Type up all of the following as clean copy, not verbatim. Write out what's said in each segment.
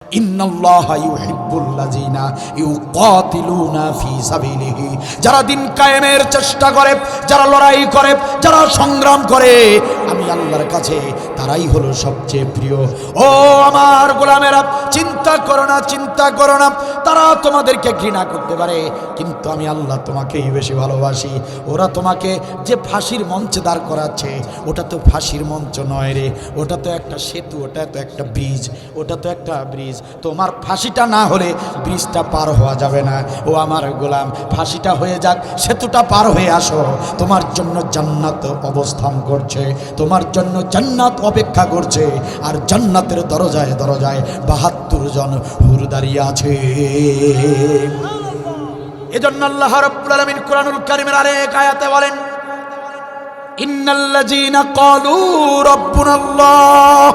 ইন্নাল্লাহা ইউহিব্বুল্লাযিনা ইউকাতিলুনা ফি সাবিলিহি, যারা দিন কায়েমের চেষ্টা করে, যারা লড়াই করে, যারা সংগ্রাম করে, আমি আল্লাহর কাছে তারাই হলো সবচেয়ে প্রিয়। ও আমার গোলামেরা, চিন্তা করো না, চিন্তা করো না, তারা তোমাদেরকে ঘৃণা করতে পারে, কিন্তু আমি আল্লাহ তোমাকেই বেশি ভালোবাসি। ওরা তোমাকে যে ফাঁসির মঞ্চে দাঁড় করাচ্ছে, ওটা তো ফাঁসির মঞ্চ নয় রে, ওটা তো একটা সেতু, ওটা তো একটা ব্রিজ, ওটা তো একটা ব্রিজ। তোমার ফাঁসিটা না হলে ব্রিজটা পার হওয়া যাবে না। ও আমার গোলাম, ফাঁসিটা হয়ে যাক, সেতুটা পার হয়ে আসো। তোমার জন্য জান্নাত অবস্থান করছে, তোমার জন্য জান্নাত অপেক্ষা করছে, আর জান্নাতের দরজায় দরজায় ৭২ জন হুর দাঁড়িয়ে আছে। এজন্য আল্লাহ রাব্বুল আলামিন কুরআনুল কারীমের আরেক আয়াতে বলেন, ইন্নাল্লাযীনা ক্বালু রাব্বুনাল্লাহ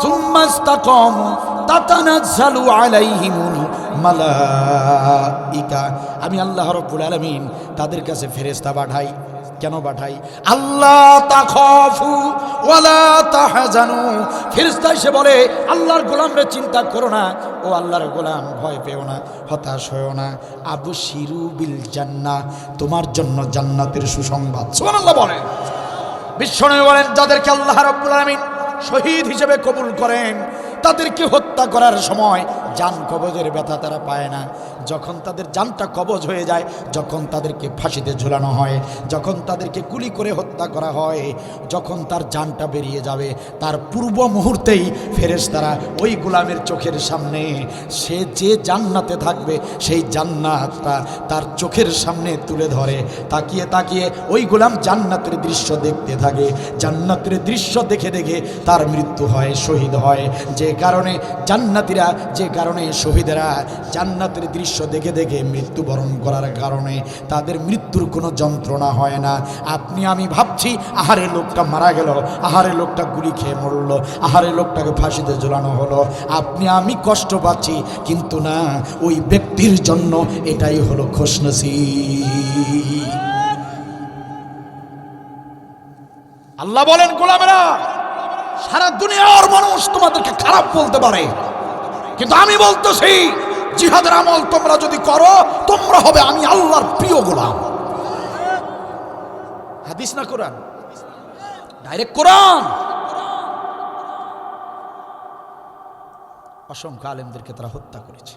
সুম্মা ইসতাকামু তাতানাজ্জালু আলাইহিমুল মালাইকা। আমি আল্লাহ রাব্বুল আলামিন তাদের কাছে ফেরেশতা পাঠাই। কেন পাঠাই? আল্লাহ তাখাফু ওয়ালা তাহজানু। ফেরেশতা এসে বলে, আল্লাহর গোলামরে চিন্তা করো না, ও আল্লাহর গোলাম ভয় পেও না, হতাশ হয়েও না, আবশিরু বিল জান্নাহ, তোমার জন্য জান্নাতের সুসংবাদ। সুবহানাল্লাহ বলেন। বিশ্বনবী বলেন, যাদেরকে আল্লাহ রাব্বুল আলামিন শহীদ হিসেবে কবুল করেন, তাদেরকে হত্যা করার সময় জান কবজের ব্যথা তারা পায় না। যখন তাদের জানটা কবজ হয়ে যায়, যখন তাদেরকে ফাঁসিতে ঝুলানো হয়, যখন তাদেরকে গুলি করে হত্যা করা হয়, যখন তার জানটা বেরিয়ে যাবে, তার পূর্ব মুহূর্তেই ফেরেশতারা ওই গোলামের চোখের সামনে সে যে জান্নাতে থাকবে সেই জান্নাতটা তার চোখের সামনে তুলে ধরে। তাকিয়ে তাকিয়ে ওই গোলাম জান্নাতের দৃশ্য দেখতে থাকে। জান্নাতের দৃশ্য দেখে দেখে তার মৃত্যু হয়, শহীদ হয়। যে কারণে জান্নাতীরা, যে কারণে শহীদেরা জান্নাতের দৃশ্য দেখে দেখে মৃত্যুবরণ করার কারণে তাদের মৃত্যুর কোনো যন্ত্রণা হয় না। আপনি আমি ভাবছি, আহারে লোকটা মারা গেল, আহারে লোকটা গুলি খেয়ে মরল, আহারে লোকটাকে ফাঁসিতে ঝোলানো হলো, আপনি আমি কষ্ট পাচ্ছি, কিন্তু না, ওই ব্যক্তির জন্য এটাই হলো খুশনসিব। আল্লাহ বলেন, গোলামেরা, সারা দুনিয়ার মানুষ তোমাদেরকে খারাপ বলতে পারে, কিন্তু আমি বলতেছি, জিহাদের আমল তোমরা যদি করো, তোমরা হবে আমি আল্লাহর প্রিয় গোলাম। হাদিস না কোরআন, ডাইরেক্ট কোরআন। অসংখ্য আলেমদেরকে তারা হত্যা করেছে।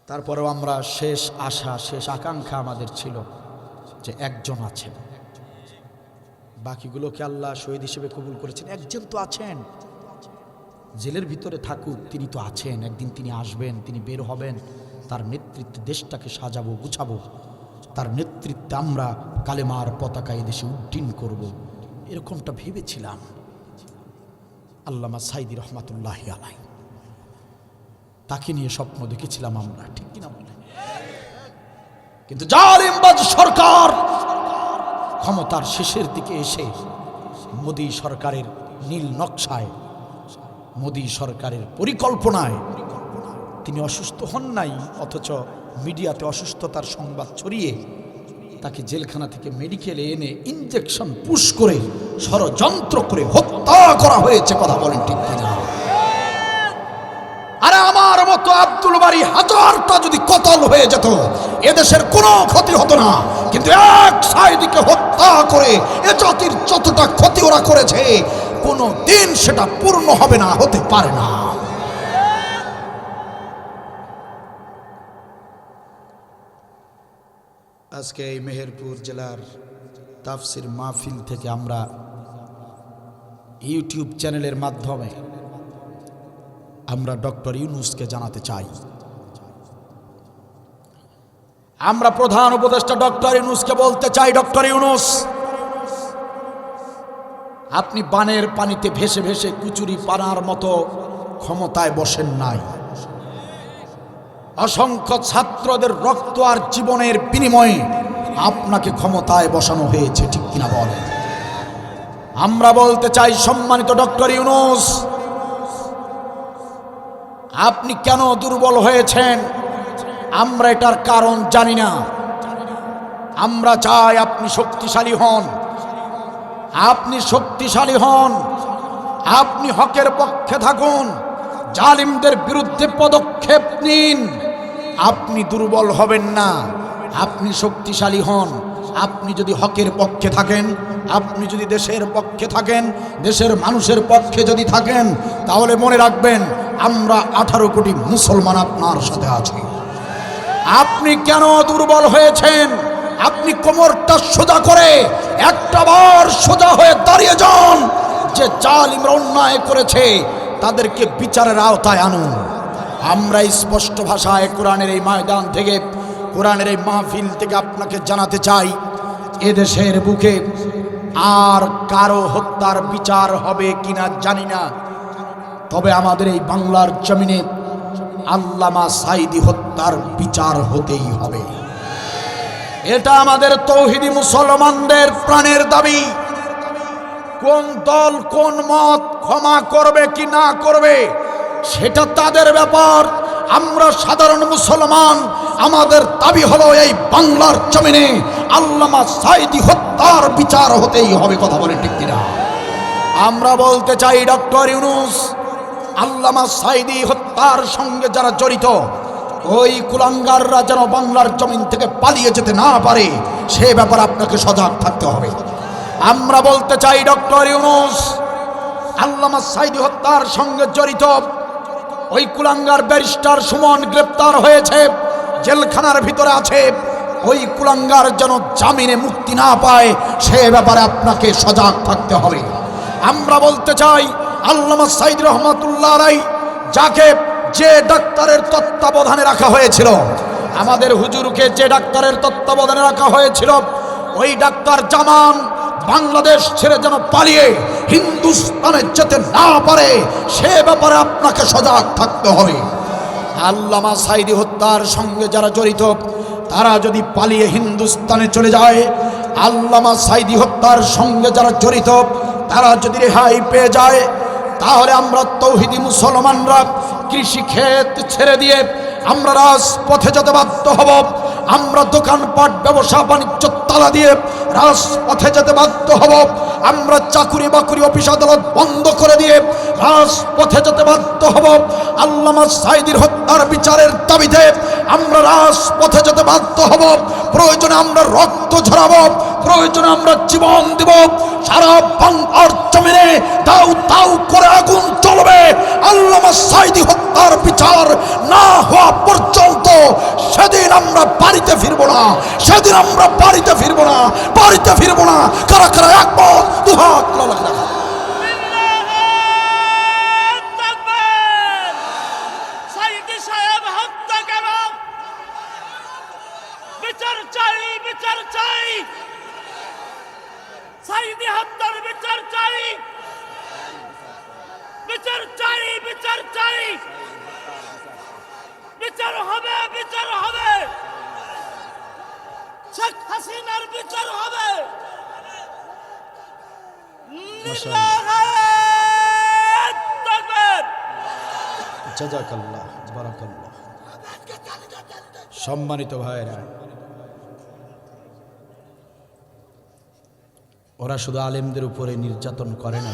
তারপরেও আমরা শেষ আশা, শেষ আকাঙ্ক্ষা আমাদের ছিল যে একজন আছেন, বাকিগুলোকে আল্লাহ শহীদ হিসেবে কবুল করেছেন। একজন তো আছেন, জেলের ভিতরে থাকুক, তিনি তো আছেন, একদিন তিনি আসবেন, তিনি বের হবেন, তার নেতৃত্বে দেশটাকে সাজাবো, গুছাবো, তার নেতৃত্বে আমরা কালেমার পতাকা এদেশে উড্ডীন করব, এরকমটা ভেবেছিলাম। আল্লামা সাইদি রহমাতুল্লাহি আলাইহি, তাকে নিয়ে স্বপ্ন দেখেছিলাম আমরা, ঠিক কিনা বলে? কিন্তু জালিমবাজ সরকার ক্ষমতার শেষের দিকে এসে মোদী সরকারের নীল নকশায়, মোদী সরকারের পরিকল্পনায় তিনি অসুস্থ হন নাই, অথচ মিডিয়াতে অসুস্থতার সংবাদ ছড়িয়ে তাকে জেলখানা থেকে মেডিকেলে এনে ইনজেকশন পুশ করে ষড়যন্ত্র করে হত্যা করা হয়েছে। কথা বলেন ঠিক কিনা? আরে আমার মতো আব্দুল বারী হাজারটা যদি কতল হয়ে যেত, এদেশের কোনো ক্ষতি হতো না, কিন্তু এক সাইদিকে হত্যা করে এ জাতির যতটা ক্ষতি ওরা করেছে, কোনো দিন সেটা পূর্ণ হবে না, হতে পারে না। আজকে এই মেহেরপুর জেলার তাফসির মাহফিল থেকে আমরা ইউটিউব চ্যানেলের মাধ্যমে আমরা ডক্টর ইউনূসকে জানাতে চাই, আমরা প্রধান উপদেষ্টা ডক্টর ইউনূসকে বলতে চাই, ডক্টর ইউনূস, আপনি বানের পানিতে ভেসে ভেসে কুচুরি পানার মতো ক্ষমতায় বসেন নাই। অসংখ্য ছাত্রদের রক্ত আর জীবনের বিনিময়ে আপনাকে ক্ষমতায় বসানো হয়েছে, ঠিক কিনা বলেন? আমরা বলতে চাই, সম্মানিত ডক্টর ইউনূস, আপনি কেন দুর্বল হয়েছেন আমরা এটার কারণ জানি না। আমরা চাই আপনি শক্তিশালী হন, আপনি শক্তিশালী হন, আপনি হকের পক্ষে থাকুন, জালিমদের বিরুদ্ধে পদক্ষেপ নিন। আপনি দুর্বল হবেন না, আপনি শক্তিশালী হন। আপনি যদি হকের পক্ষে থাকেন, আপনি যদি দেশের পক্ষে থাকেন, দেশের মানুষের পক্ষে যদি থাকেন, তাহলে মনে রাখবেন আমরা 18 কোটি মুসলমান আপনার সাথে আছি। আপনি কেন দুর্বল হয়েছেন? আপনি কোমরটা সোজা করে একটা বার সোজা হয়ে দাঁড়িয়ে যান। যে জালিমরা অন্যায় করেছে তাদেরকে বিচারের আওতায় আনুন। আমরা স্পষ্ট ভাষায় কোরআনের এই ময়দান থেকে, কোরআনের এই মাহফিল থেকে আপনাকে জানাতে চাই, এদেশের বুকে আর কারো হত্যার বিচার হবে কিনা জানি না, তবে আমাদের এই বাংলার জমিনে আল্লামা সাঈদী হত্যার বিচার হতেই হবে। এটা আমাদের তৌহিদি মুসলমানদের প্রাণের দাবি। কোন দল কোন মত ক্ষমা করবে কি না করবে সেটা তাদের ব্যাপার। আমরা সাধারণ মুসলমান, আমাদের দাবি হলো এই বাংলার জমিনে আল্লামা সাঈদী হত্যার বিচার হতেই হবে। কথা বলে ঠিক কিনা? আমরা বলতে চাই ডক্টর ইউনূস, আল্লামা সাঈদী হত্যার সঙ্গে যারা জড়িত ওই কুলাঙ্গাররা যেন বাংলার জমিন থেকে পালিয়ে যেতে না পারে সে ব্যাপারে আপনাকে সজাগ থাকতে হবে। আমরা বলতে চাই ডক্টর ইউনূস, আল্লামা সাঈদী হত্যার সঙ্গে জড়িত ওই কুলাঙ্গার ব্যারিস্টার সুমন গ্রেপ্তার হয়েছে, জেলখানার ভিতরে আছে। ওই কুলাঙ্গার যেন জামিনে মুক্তি না পায় সে ব্যাপারে আপনাকে সজাগ থাকতে হবে। আমরা বলতে চাই আল্লামা সাঈদী রহমাতুল্লাহ আলাইহি যাকে যে ডাক্তারের তত্ত্বাবধানে রাখা হয়েছিল, আমাদের হুজুরকে যে ডাক্তারের তত্ত্বাবধানে রাখা হয়েছিল, ওই ডাক্তার জামান বাংলাদেশ ছেড়ে যেন পালিয়ে হিন্দুস্তানে যেতে না পারে সে ব্যাপারে আপনাকে সজাগ থাকতে হবে। আল্লামা সাঈদী হত্যার সঙ্গে যারা জড়িত তারা যদি পালিয়ে হিন্দুস্তানে চলে যায়, আল্লামা সাঈদী হত্যার সঙ্গে যারা জড়িত তারা যদি রেহাই পেয়ে যায়, তাহলে আমরা তৌহিদি মুসলমানরা কৃষি ক্ষেত ছেড়ে দিয়ে আমরা রাজপথে যেতে বাধ্য হব। আমরা দোকানপাট ব্যবসা বাণিজ্য তালা দিয়ে রাজপথে যেতে বাধ্য হব। আমরা চাকুরি বাকুরি অফিস আদালত বন্ধ করে দিয়ে রাজপথে যেতে বাধ্য হব। আল্লামা সাঈদীর হত্যার বিচারের দাবিতে আমরা রাজপথে যেতে বাধ্য হব। প্রয়োজনে আমরা রক্ত ঝরাবো, প্রয়োজনে আমরা জীবন দেব। সারা বাংলার জমিনে দাউ দাউ করে আগুন জ্বলবে। আল্লামা সাঈদী হত্যার বিচার না হওয়া পর্যন্ত সেদিন আমরা বাড়িতে ফিরবো না, সেদিন আমরা বাড়িতে ফিরবো না, বাড়িতে ফিরবো না। কারা কারা একমত? দুহাত তোলা লাগা। সাঈদী সাহেব হত্যা কেন? বিচার চাই, বিচার চাই। সাঈদী হত্যার বিচার চাই, বিচার চাই, বিচার চাই। বিচার হবে, বিচার হবে। শেখ হাসিনার বিচার হবে। জাযাকাল্লাহ, বারাকাল্লাহ। সম্মানিত ভাইরা, ওরা শুধু আলেমদের উপরে নির্যাতন করে না,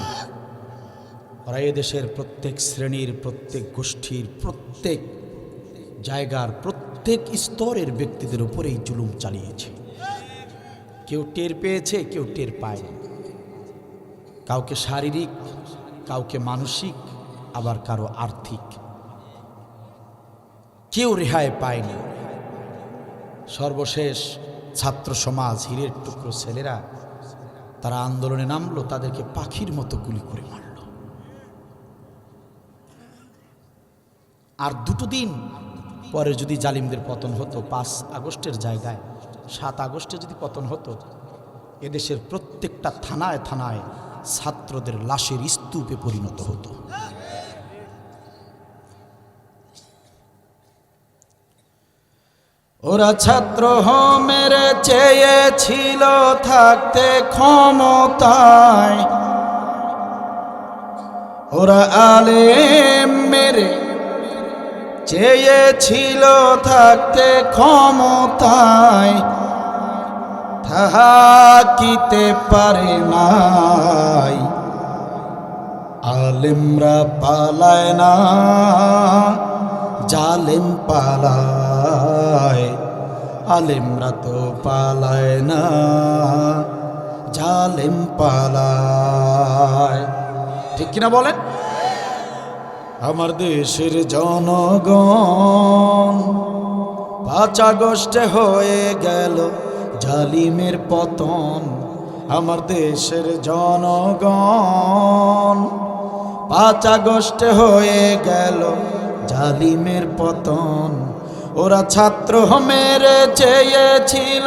ওরা এদেশের প্রত্যেক শ্রেণীর, প্রত্যেক গোষ্ঠীর, প্রত্যেক জায়গার, প্রত্যেক স্তরের ব্যক্তিদের উপরেই জুলুম চালিয়েছে। কেউ টের পেয়েছে, কেউ টের পায়নি। কাউকে শারীরিক, কাউকে মানসিক, আবার কারো আর্থিক। কেউ রেহাই পায়নি। সর্বশেষ ছাত্র সমাজ, হীরের টুকরো ছেলেরা তারা আন্দোলনে নামলো, তাদেরকে পাখির মতো গুলি করে মারল। আর দুটো দিন পরে যদি জালিমদের পতন হতো, 5 আগস্টের জায়গায় 7 আগস্টে যদি পতন হতো, এদেশের প্রত্যেকটা থানায় থানায় ছাত্রদের লাশের স্তূপে পরিণত হতো। ওরা ছাত্র মেরে চেয়েছিল থাকতে ক্ষমতায়, ওরা আলেম মেরে চেয়েছিল থাকতে ক্ষমতায়, থাকিতে পারে নাই। আলেমরা পালায় না, জালেম পালায়। আলেমরা তো পালায় না, জালেম পালায়। ঠিক কিনা বলেন? আমার দেশের জনগণ 5 আগস্টে হয়ে গেল জালিমের পতন। আমার দেশের জনগণ 5 আগস্টে হয়ে গেল জালিমের পতন। ওরা ছাত্র মেরে চেয়েছিল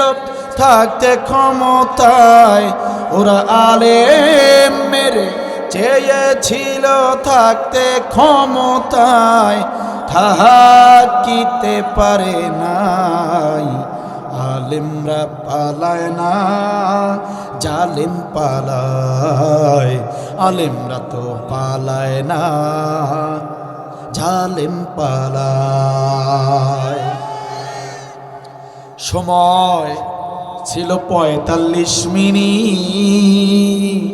থাকতে ক্ষমতায়, ওরা আলেম মেরে চেয়েছিল থাকতে ক্ষমতায়, থাকিতে পারে নাই। আলেমরা পালায় না, জালেম পালায়। আলেমরা তো পালায় না, জালেম পালায়। সময় ছিল 45 মিনিট,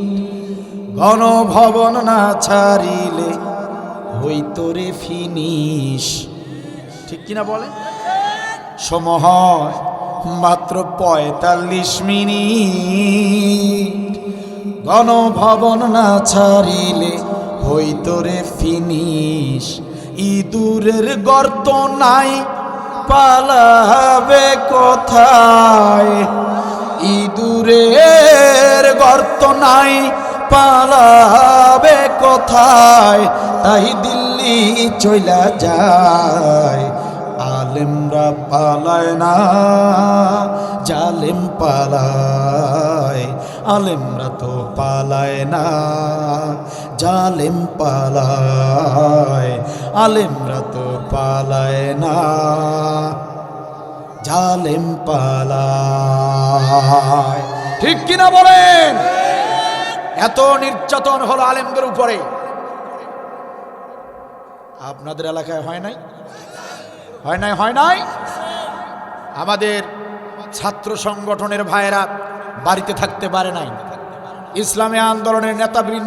গণভবন না ছাড়িলে হইতো রে ফিনিশ। ঠিক কিনা বলে? সময় মাত্র 45 মিনিট, গণভবন না ছাড়িলে হইতো রে ফিনিশ। ইঁদুরের গর্ত নাই, পালাবে কোথায়? ইঁদুরের গর্ত নাই, পালাবে কোথায়? তাই দিল্লি চইলা যায়। আলেমরা পালায় না, জালেম পালায়। আলেমরা তো পালায় না, জালেম পালায়। আলেমরা তো পালায় না, জালেম পালায়। ঠিক কিনা বলেন? এত নির্যাতন হলো আলেমদের উপরে। আপনাদের এলাকায় হয় নাই? হয় নাই? হয় নাই? আমাদের ছাত্র সংগঠনের ভাইয়েরা বাড়িতে থাকতে পারে নাই। ইসলামী আন্দোলনের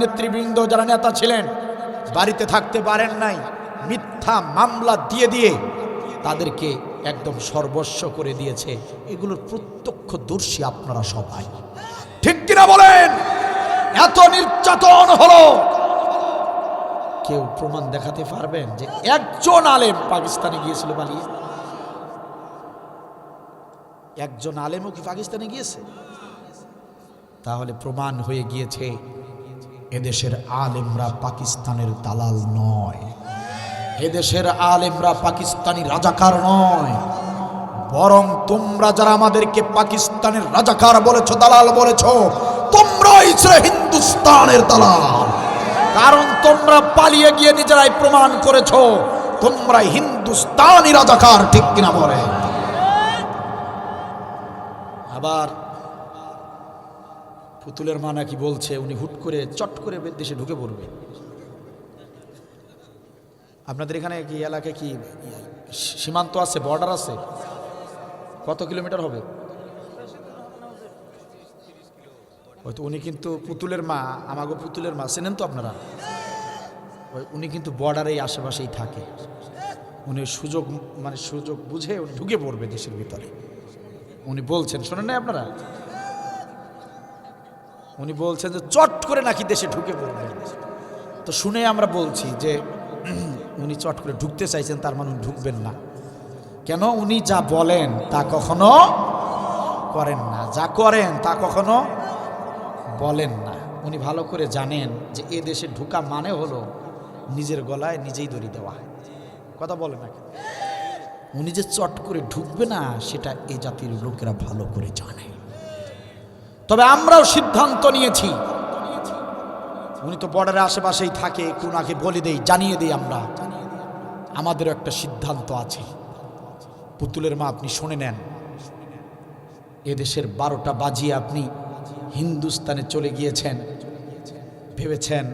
নেতৃবৃন্দ যারা নেতা ছিলেন বাড়িতে থাকতে পারেন নাই। মিথ্যা মামলা দিয়ে দিয়ে তাদেরকে একদম সর্বস্ব করে দিয়েছে। এগুলোর প্রত্যক্ষদর্শী আপনারা সবাই। ঠিক কিনা বলেন? এত নির্যাতন হলো, কেউ প্রমাণ দেখাতে পারবেন যে একজন আলেম পাকিস্তানে গিয়েছিল পালিয়ে? একজন আলেমও কি পাকিস্তানে গিয়েছে? তাহলে প্রমাণ হয়ে গিয়েছে এদেশের আলেমরা পাকিস্তানের দালাল নয়, এদেশের আলেমরা পাকিস্তানি রাজাকার নয়। বরং তোমরা যারা আমাদেরকে পাকিস্তানের রাজাকার বলেছো, দালাল বলেছো, তোমরাই ছিল হিন্দুস্তানের দালাল। কারণ তোমরা পালিয়ে গিয়ে নিজেরাই প্রমাণ করেছো তোমরা হিন্দুস্তানি রাজাকার। ঠিক কিনা বলে? আবার পুতুলের মা নাকি বলছে উনি হুট করে চট করে দেশে ঢুকে পড়বে। আপনাদের এখানে কি এলাকায় কি সীমান্ত আছে, বর্ডার আছে? কত কিলোমিটার হবে? হয়তো উনি কিন্তু পুতুলের মা, আমাগো পুতুলের মা চেনেন তো আপনারা? উনি কিন্তু বর্ডারেই আশেপাশেই থাকে। উনি সুযোগ বুঝে উনি ঢুকে পড়বে দেশের ভিতরে। উনি বলছেন, শোনেন না আপনারা? উনি বলছেন যে চট করে নাকি দেশে ঢুকে পড়বে। তো শুনে আমরা বলছি যে উনি চট করে ঢুকতে চাইছেন, তার মানে ঢুকবেন না। কেন? উনি যা বলেন তা কখনো করেন না, যা করেন তা কখনো বলেন না। উনি ভালো করে জানেন যে এ দেশে ঢুকা মানে হলো নিজের গলায় নিজেই দড়ি দেওয়া। কথা বলে না? উনি যে চট করে ঢুকবে না সেটা এই জাতির লোকেরা ভালো করে জানে। তবে আমরাও সিদ্ধান্ত নিয়েছি, উনি তো বর্ডারের আশেপাশেই থাকে, ওনাকে বলে দেই, জানিয়ে দেই আমরা। আমাদেরও একটা সিদ্ধান্ত আছে। পুতুলের মা, আপনি শুনে নেন, এদেশের 12টা বাজিয়ে আপনি হিন্দুস্তানে চলে গিয়েছেন, ভেবেছেন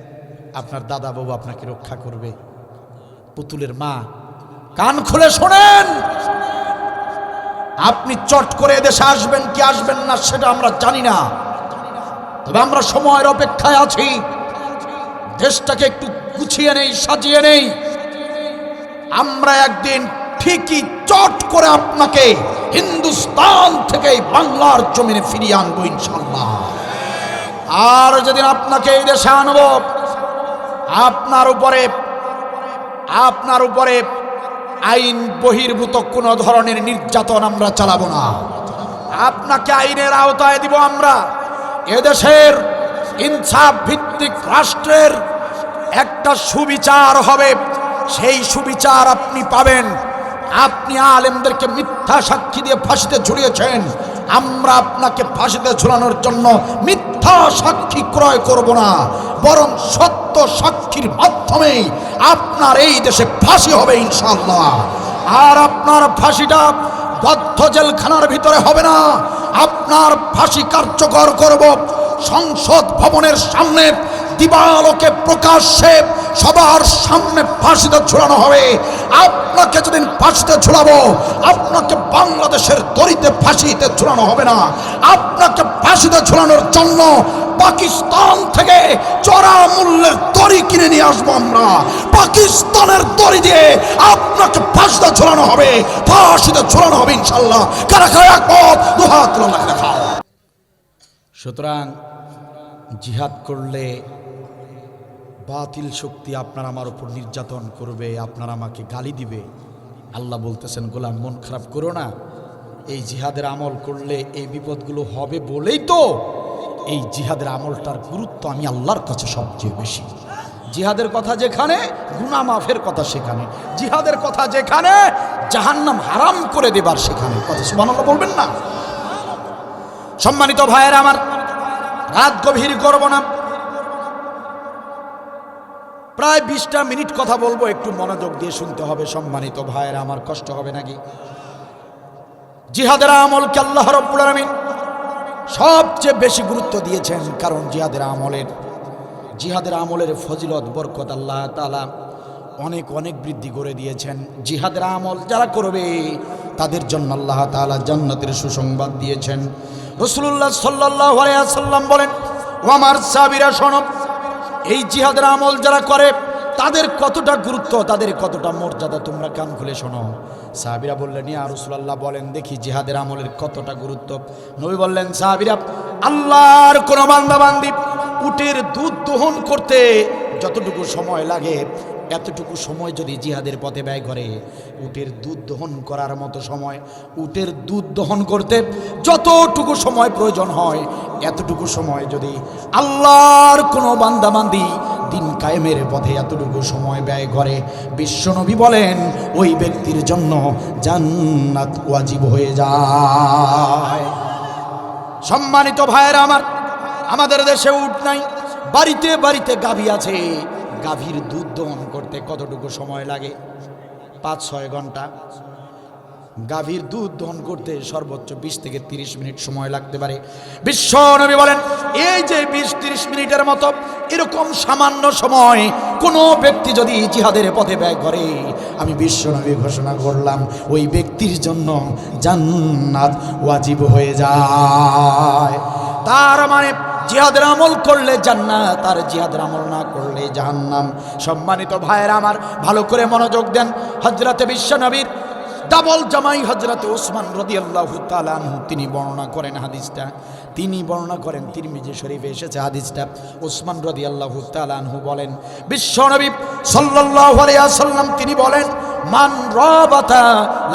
আপনার দাদা বাবু আপনাকে রক্ষা করবে। পুতুলের মা, কান খুলে শোনেন, আপনি চট করে এদেশে আসবেন কি আসবেন না সেটা আমরা জানি না, তবে আমরা সময়ের অপেক্ষায় আছি। দেশটাকে একটু গুছিয়ে নেই, সাজিয়ে নেই। আমরা একদিন ঠিকই চট করে আপনাকে হিন্দুস্তান থেকে বাংলার জমিনে ফিরিয়ে আনবো ইনশাআল্লাহ। আর যেদিন আপনাকে এই দেশে আনবো, আপনার উপরে আইন বহির্ভূত কোনো ধরনের নির্যাতন আমরা চালাবো না। আপনাকে আইনের আওতায় দিব আমরা। এদেশের ইনসাফ ভিত্তিক রাষ্ট্রের একটা সুবিচার হবে, সেই সুবিচার আপনি পাবেন। আপনি আলেমদেরকে মিথ্যা সাক্ষী দিয়ে ফাঁসিতে ঝুলিয়েছেন, আমরা আপনাকে ফাঁসিতে ঝুলানোর জন্য মিথ্যা সাক্ষী ক্রয় করব না, বরং সত্য সাক্ষীর মাধ্যমে আপনার এই দেশে ফাঁসি হবে ইনশাআল্লাহ। আর আপনার ফাঁসিটা বদ্ধ জেলখানার ভিতরে হবে না, আপনার ফাঁসি কার্যকর করব সংসদ ভবনের সামনে দিবালোকে প্রকাশ্যে সবার সামনে ফাঁসিতে ঝুলানো হবে। আপনাকে যেদিন ফাঁসিতে ঝুলাবো, আপনাকে বাংলাদেশের দড়িতে ফাঁসিতে ঝুলানো হবে না, আপনাকে ফাঁসিতে ঝুলানোর জন্য পাকিস্তান থেকে চড়া মূল্যের দড়ি কিনে নিয়ে আসবো আমরা। পাকিস্তানের দড়ি দিয়ে আপনাকে ফাঁসিতে ঝুলানো হবে, ফাঁসিতে ঝুলানো হবে ইনশাআল্লাহ। কারা কারা একমত? দুহাত তুলে দেখাও। সুতরাং জিহাদ করলে বাতিল শক্তি আপনার আমার উপর নির্যাতন করবে, আপনার আমাকে গালি দিবে। আল্লাহ বলতেছেন, গোলাম মন খারাপ করো না, এই জিহাদের আমল করলে এই বিপদগুলো হবে বলেই তো এই জিহাদের আমলটার গুরুত্ব আমি আল্লাহর কাছে সবচেয়ে বেশি। জিহাদের কথা যেখানে, গুনাহ মাফের কথা সেখানে। জিহাদের কথা যেখানে, জাহান্নাম হারাম করে দেবার সেখানে। কথা সুবহানাল্লাহ বলবেন না? সম্মানিত ভাইয়েরা আমার, রাত গভীর করব না, প্রায় 20টা মিনিট কথা বলবো, একটু মনোযোগ দিয়ে শুনতে হবে সম্মানিত ভাইয়েরা আমার, কষ্ট হবে নাকি? জিহাদের আমলকে আল্লাহ রাব্বুল আলামিন সবচেয়ে বেশি গুরুত্ব দিয়েছেন, কারণ জিহাদের আমলের ফজিলত বরকত আল্লাহ তাআলা অনেক অনেক বৃদ্ধি করে দিয়েছেন। জিহাদের আমল যারা করবে তাদের জন্য আল্লাহ তাআলা জান্নাতের সুসংবাদ দিয়েছেন। রাসূলুল্লাহ সাল্লাল্লাহু আলাইহি ওয়াসাল্লাম বলেন, ও আমার সাহাবীরা শোনো, এই জিহাদের আমল যারা করে তাদের কতটা গুরুত্ব, তাদের কতটা মর্যাদা তোমরা কান খুলে শোনো। সাহাবীরা বললেন, ইয়া রাসূলুল্লাহ বলেন দেখি জিহাদের আমলের কতটা গুরুত্ব। নবী বললেন, সাহাবীরা, আল্লাহর কোন বান্দা বান্দি উটের দুধ দহন করতে যতটুকু সময় লাগে এতটুকু সময় যদি জিহাদের পথে ব্যয় করে, উটের দুধ দহন করার মতো সময়, উটের দুধ দহন করতে যতটুকু সময় প্রয়োজন হয় এতটুকু সময় যদি আল্লাহর কোনো বান্দাবান্দি দিন কায়েমের পথে এতটুকু সময় ব্যয় করে, বিশ্বনবী বলেন ওই ব্যক্তির জন্য জান্নাত ওয়াজিব হয়ে যায়। সম্মানিত ভাইয়েরা আমার, আমাদের দেশে উট নাই, বাড়িতে বাড়িতে গাভী আছে। গাভীর দুধ দহন করতে কতটুকু সময় লাগে? 5-6 ঘন্টা। গাভীর দুধ দহন করতে সর্বোচ্চ 20 থেকে 30 মিনিট সময় লাগতে পারে। বিশ্বনবী বলেন, এই যে 20-30 মিনিটের মতো এরকম সামান্য সময় কোনো ব্যক্তি যদি জিহাদের পথে ব্যয় করে, আমি বিশ্বনবী ঘোষণা করলাম ওই ব্যক্তির জন্য জান্নাত ওয়াজিব হয়ে যায়। তার মানে জিহাদের আমল করলে জান্নাত, আর জিহাদের আমল না করলে জাহান্নাম। সম্মানিত ভাইয়েরা আমার, ভালো করে মনোযোগ দেন। হযরতে বিশ্বনবীর ডাবল জামাই হযরত ওসমান রাদিয়াল্লাহু তাআলা আনহু তিনি বর্ণনা করেন হাদিসটা, তিনি বর্ণনা করেন, তিরমিজি শরীফে এসেছে হাদিসটা। ওসমান রাদিয়াল্লাহু তাআলা আনহু বলেন, বিশ্বনবী সাল্লাল্লাহু আলাইহি ওয়াসাল্লাম তিনি বলেন, মান রাবাতা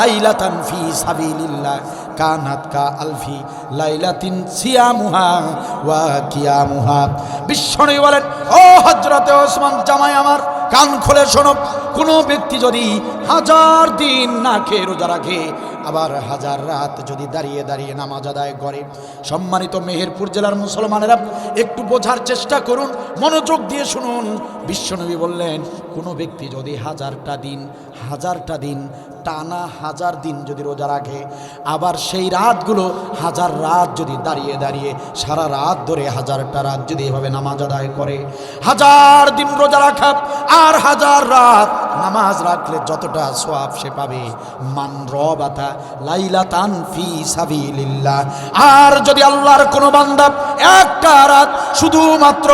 লাইলাতান ফি সাবিলিল্লাহ কানাত কা আলফি লাইলাতিন সিয়ামুহা ওয়া কিয়ামুহা। বিশ্বনবী বলেন, ও হযরতে ওসমান জামাই আমার, কান খুলে শোনো, কোনো ব্যক্তি যদি 1000 দিন না খেয়ে রোজা রাখে, আবার 1000 রাত যদি দাঁড়িয়ে দাঁড়িয়ে নামাজ আদায় করে। সম্মানিত মেহেরপুর জেলার মুসলমানেরা একটু বোঝার চেষ্টা করুন, মনোযোগ দিয়ে শুনুন। বিশ্বনবী বললেন, কোনো ব্যক্তি যদি 1000টা দিন টানা 1000 দিন যদি রোজা রাখে, আবার সেই রাতগুলো 1000 রাত যদি দাঁড়িয়ে দাঁড়িয়ে সারা রাত ধরে 1000টা রাত যদি এভাবে নামাজ আদায় করে, 1000 দিন রোজা রাখা আর 1000 রাত নামাজ রাখলে যতটা সওয়াব সে পাবে, মান রবাতা লাইলাতান ফি সাবিলিল্লাহ। আর যদি আল্লাহর কোনো বান্দা একটা রাত, শুধুমাত্র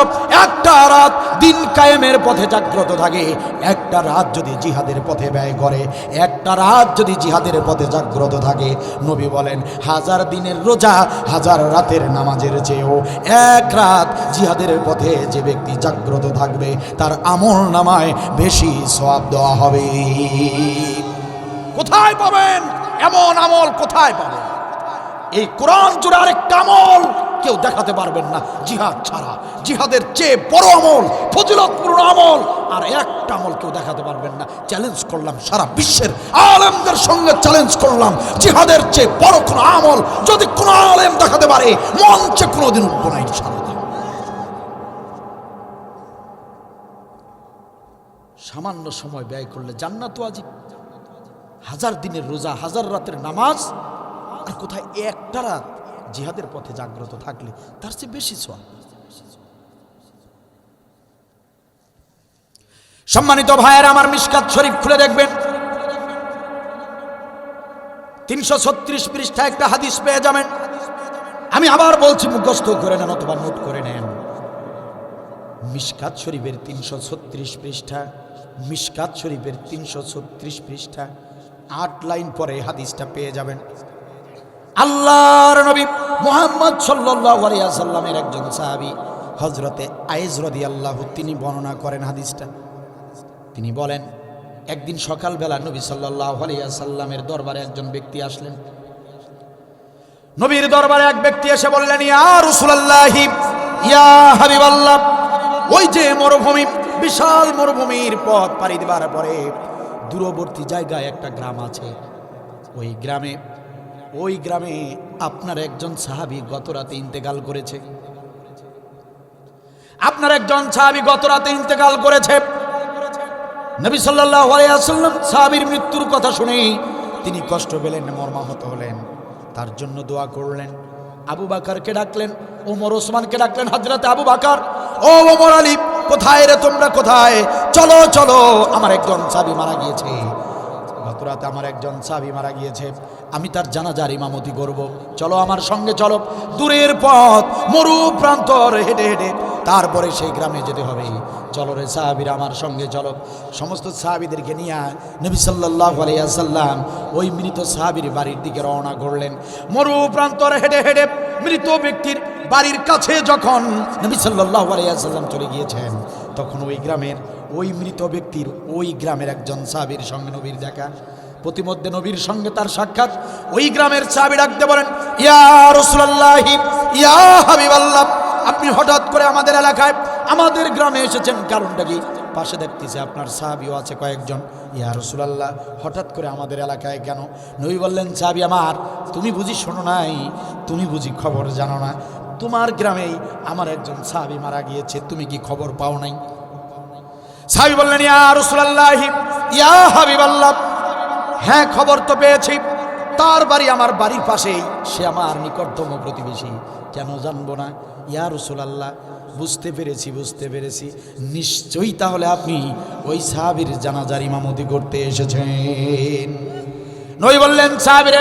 একটা রাত দিন কায়েমের পথে জাগ্রত থাকে, একটা রাত যদি জিহাদের পথে ব্যয় করে, একটা রাত যদি জিহাদের পথে জাগ্রত থাকে, নবী বলেন 1000 দিনের রোজা 1000 রাতের নামাজের চেয়েও এক রাত জিহাদের পথে যে ব্যক্তি জাগ্রত থাকবে তার আমল নামায় বেশি সওয়াব দেওয়া হবে। কোথায় পাবেন এমন আমল? কোথায় পাবেন? এই কোরআন জুড়ে আরেকটা আমল কেউ দেখাতে পারবেন না জিহাদ ছাড়া। জিহাদের চেয়ে বড় আমল, ফজিলতপূর্ণ আমল আর একটা আমল কেউ দেখাতে পারবেন না। চ্যালেঞ্জ করলাম, সারা বিশ্বের আলেমদের সঙ্গে চ্যালেঞ্জ করলাম, জিহাদের চেয়ে বড় কোনো আমল যদি কোনো আলেম দেখাতে পারে, মঞ্চে কোনোদিন উঠব না ইনশাআল্লাহ। সামান্য সময় ব্যয় করলে জান্নাত ওয়াজিব। 1000 দিনের রোজা 1000 রাতের নামাজ, আর কোথায় একটা রাত জিহাদের পথে জাগ্রত থাকলে তার চেয়ে বেশি সওয়াব। সম্মানিত ভাইয়েরা আমার, মিশকাত শরীফ খুলে দেখবেন, 336 পৃষ্ঠা একটা হাদিস পেয়ে যাবেন। আমি আবার বলছি, মুখস্থ করে নেন অথবা নোট করে নেন। মিশকাত শরীফের 336 পৃষ্ঠা, মিশকাত শরীফের 336 পৃষ্ঠা 8 লাইন পরে হাদিসটা পেয়ে যাবেন। আল্লাহর নবী মুহাম্মদ সাল্লাল্লাহু আলাইহি ওয়াসাল্লামের একজন সাহাবী হযরতে আয়েশ রাদিয়াল্লাহু, তিনি বর্ণনা করেন হাদিসটা। তিনি বলেন, একদিন সকালবেলা নবী সাল্লাল্লাহু আলাইহি ওয়াসাল্লামের দরবারে একজন ব্যক্তি আসলেন। নবীর দরবারে এক ব্যক্তি এসে বললেন, ইয়া রাসূলুল্লাহি, ইয়া হাবিবাল্লাহ, ওই যে মরুভূমি, বিশাল মরুভূমির পথ পাড়ি দেওয়ার পরে দূরবর্তী জায়গায় একটা গ্রাম আছে, ওই গ্রামে আপনার একজন সাহাবী গত রাতে ইন্তেকাল করেছে। আপনার একজন সাহাবী গত রাতে ইন্তেকাল করেছে। নবী সাল্লাল্লাহু আলাইহি ওয়াসাল্লাম সাহাবীর মৃত্যুর কথা শুনে তিনি কষ্ট পেলেন, মর্মাহত হলেন, তার জন্য দোয়া করলেন। আবু বকরকে ডাকলেন, ওমর ওসমানকে ডাকলেন, হযরত আবু বকর, ও ওমর আলী, কোথায় রে তোমরা, কোথায়? চলো চলো, আমার একজন সাহাবী মারা গিয়েছে, গত রাতে আমার একজন সাহাবী মারা গিয়েছে, আমি তার জানাজার ইমামতি করব, চলো আমার সঙ্গে চলো। দূরের পথ, মরু প্রান্তর হেঁটে হেঁটে তারপরে সেই গ্রামে যেতে হবে, চলো রে সাহাবীরা আমার সঙ্গে চলো। সমস্ত সাহাবীদেরকে নিয়ে নবী সাল্লাল্লাহু আলাইহি ওয়াসাল্লাম ওই মৃত সাহাবীর বাড়ির দিকে রওনা করলেন। মরু প্রান্তর হেঁটে হেঁটে মৃত ব্যক্তির বাড়ির কাছে যখন নবী সাল্লাল্লাহু আলাইহি ওয়াসাল্লাম চলে গিয়েছেন, তখন ওই গ্রামের ওই মৃত ব্যক্তির ওই গ্রামের একজন সাহাবীর সঙ্গে নবীর দেখা। প্রতিমধ্যে নবীর সঙ্গে তার সাক্ষাৎ। ওই গ্রামের সাহাবী ডাকতে বলেন, ইয়া রাসূলুল্লাহি, ইয়া হাবিবাল্লাহ, আপনি হঠাৎ করে আমাদের এলাকায়, আমাদের গ্রামে এসেছেন, কারণটা কি? পাশে দেখতেছে আপনার সাহাবীও আছে কয়েকজন। ইয়া রাসূলুল্লাহ, হঠাৎ করে আমাদের এলাকায় কেন? নবী বললেন, সাহাবী আমার, তুমি বুঝি শোনো নাই, তুমি বুঝি খবর জানো না, তোমার গ্রামেই আমার একজন সাহাবী মারা গিয়েছে, তুমি কি খবর পাও নাই? সাহাবী বললেন, ইয়া রাসূলুল্লাহ, ইয়া হাবিবাল্লাহ, হ্যাঁ খবর তো পেয়েছি, তার বাড়ি আমার বাড়ির পাশেই, সে আমার নিকটতম প্রতিবেশী, কেন জানবো না? ইয়া রাসূলুল্লাহ, বুঝতে পেরেছি, নিশ্চয়ই তাহলে আপনি ওই সাহাবীর জানাজার ইমামতি করতে এসেছেন। নবী বললেন, সাহাবীরে,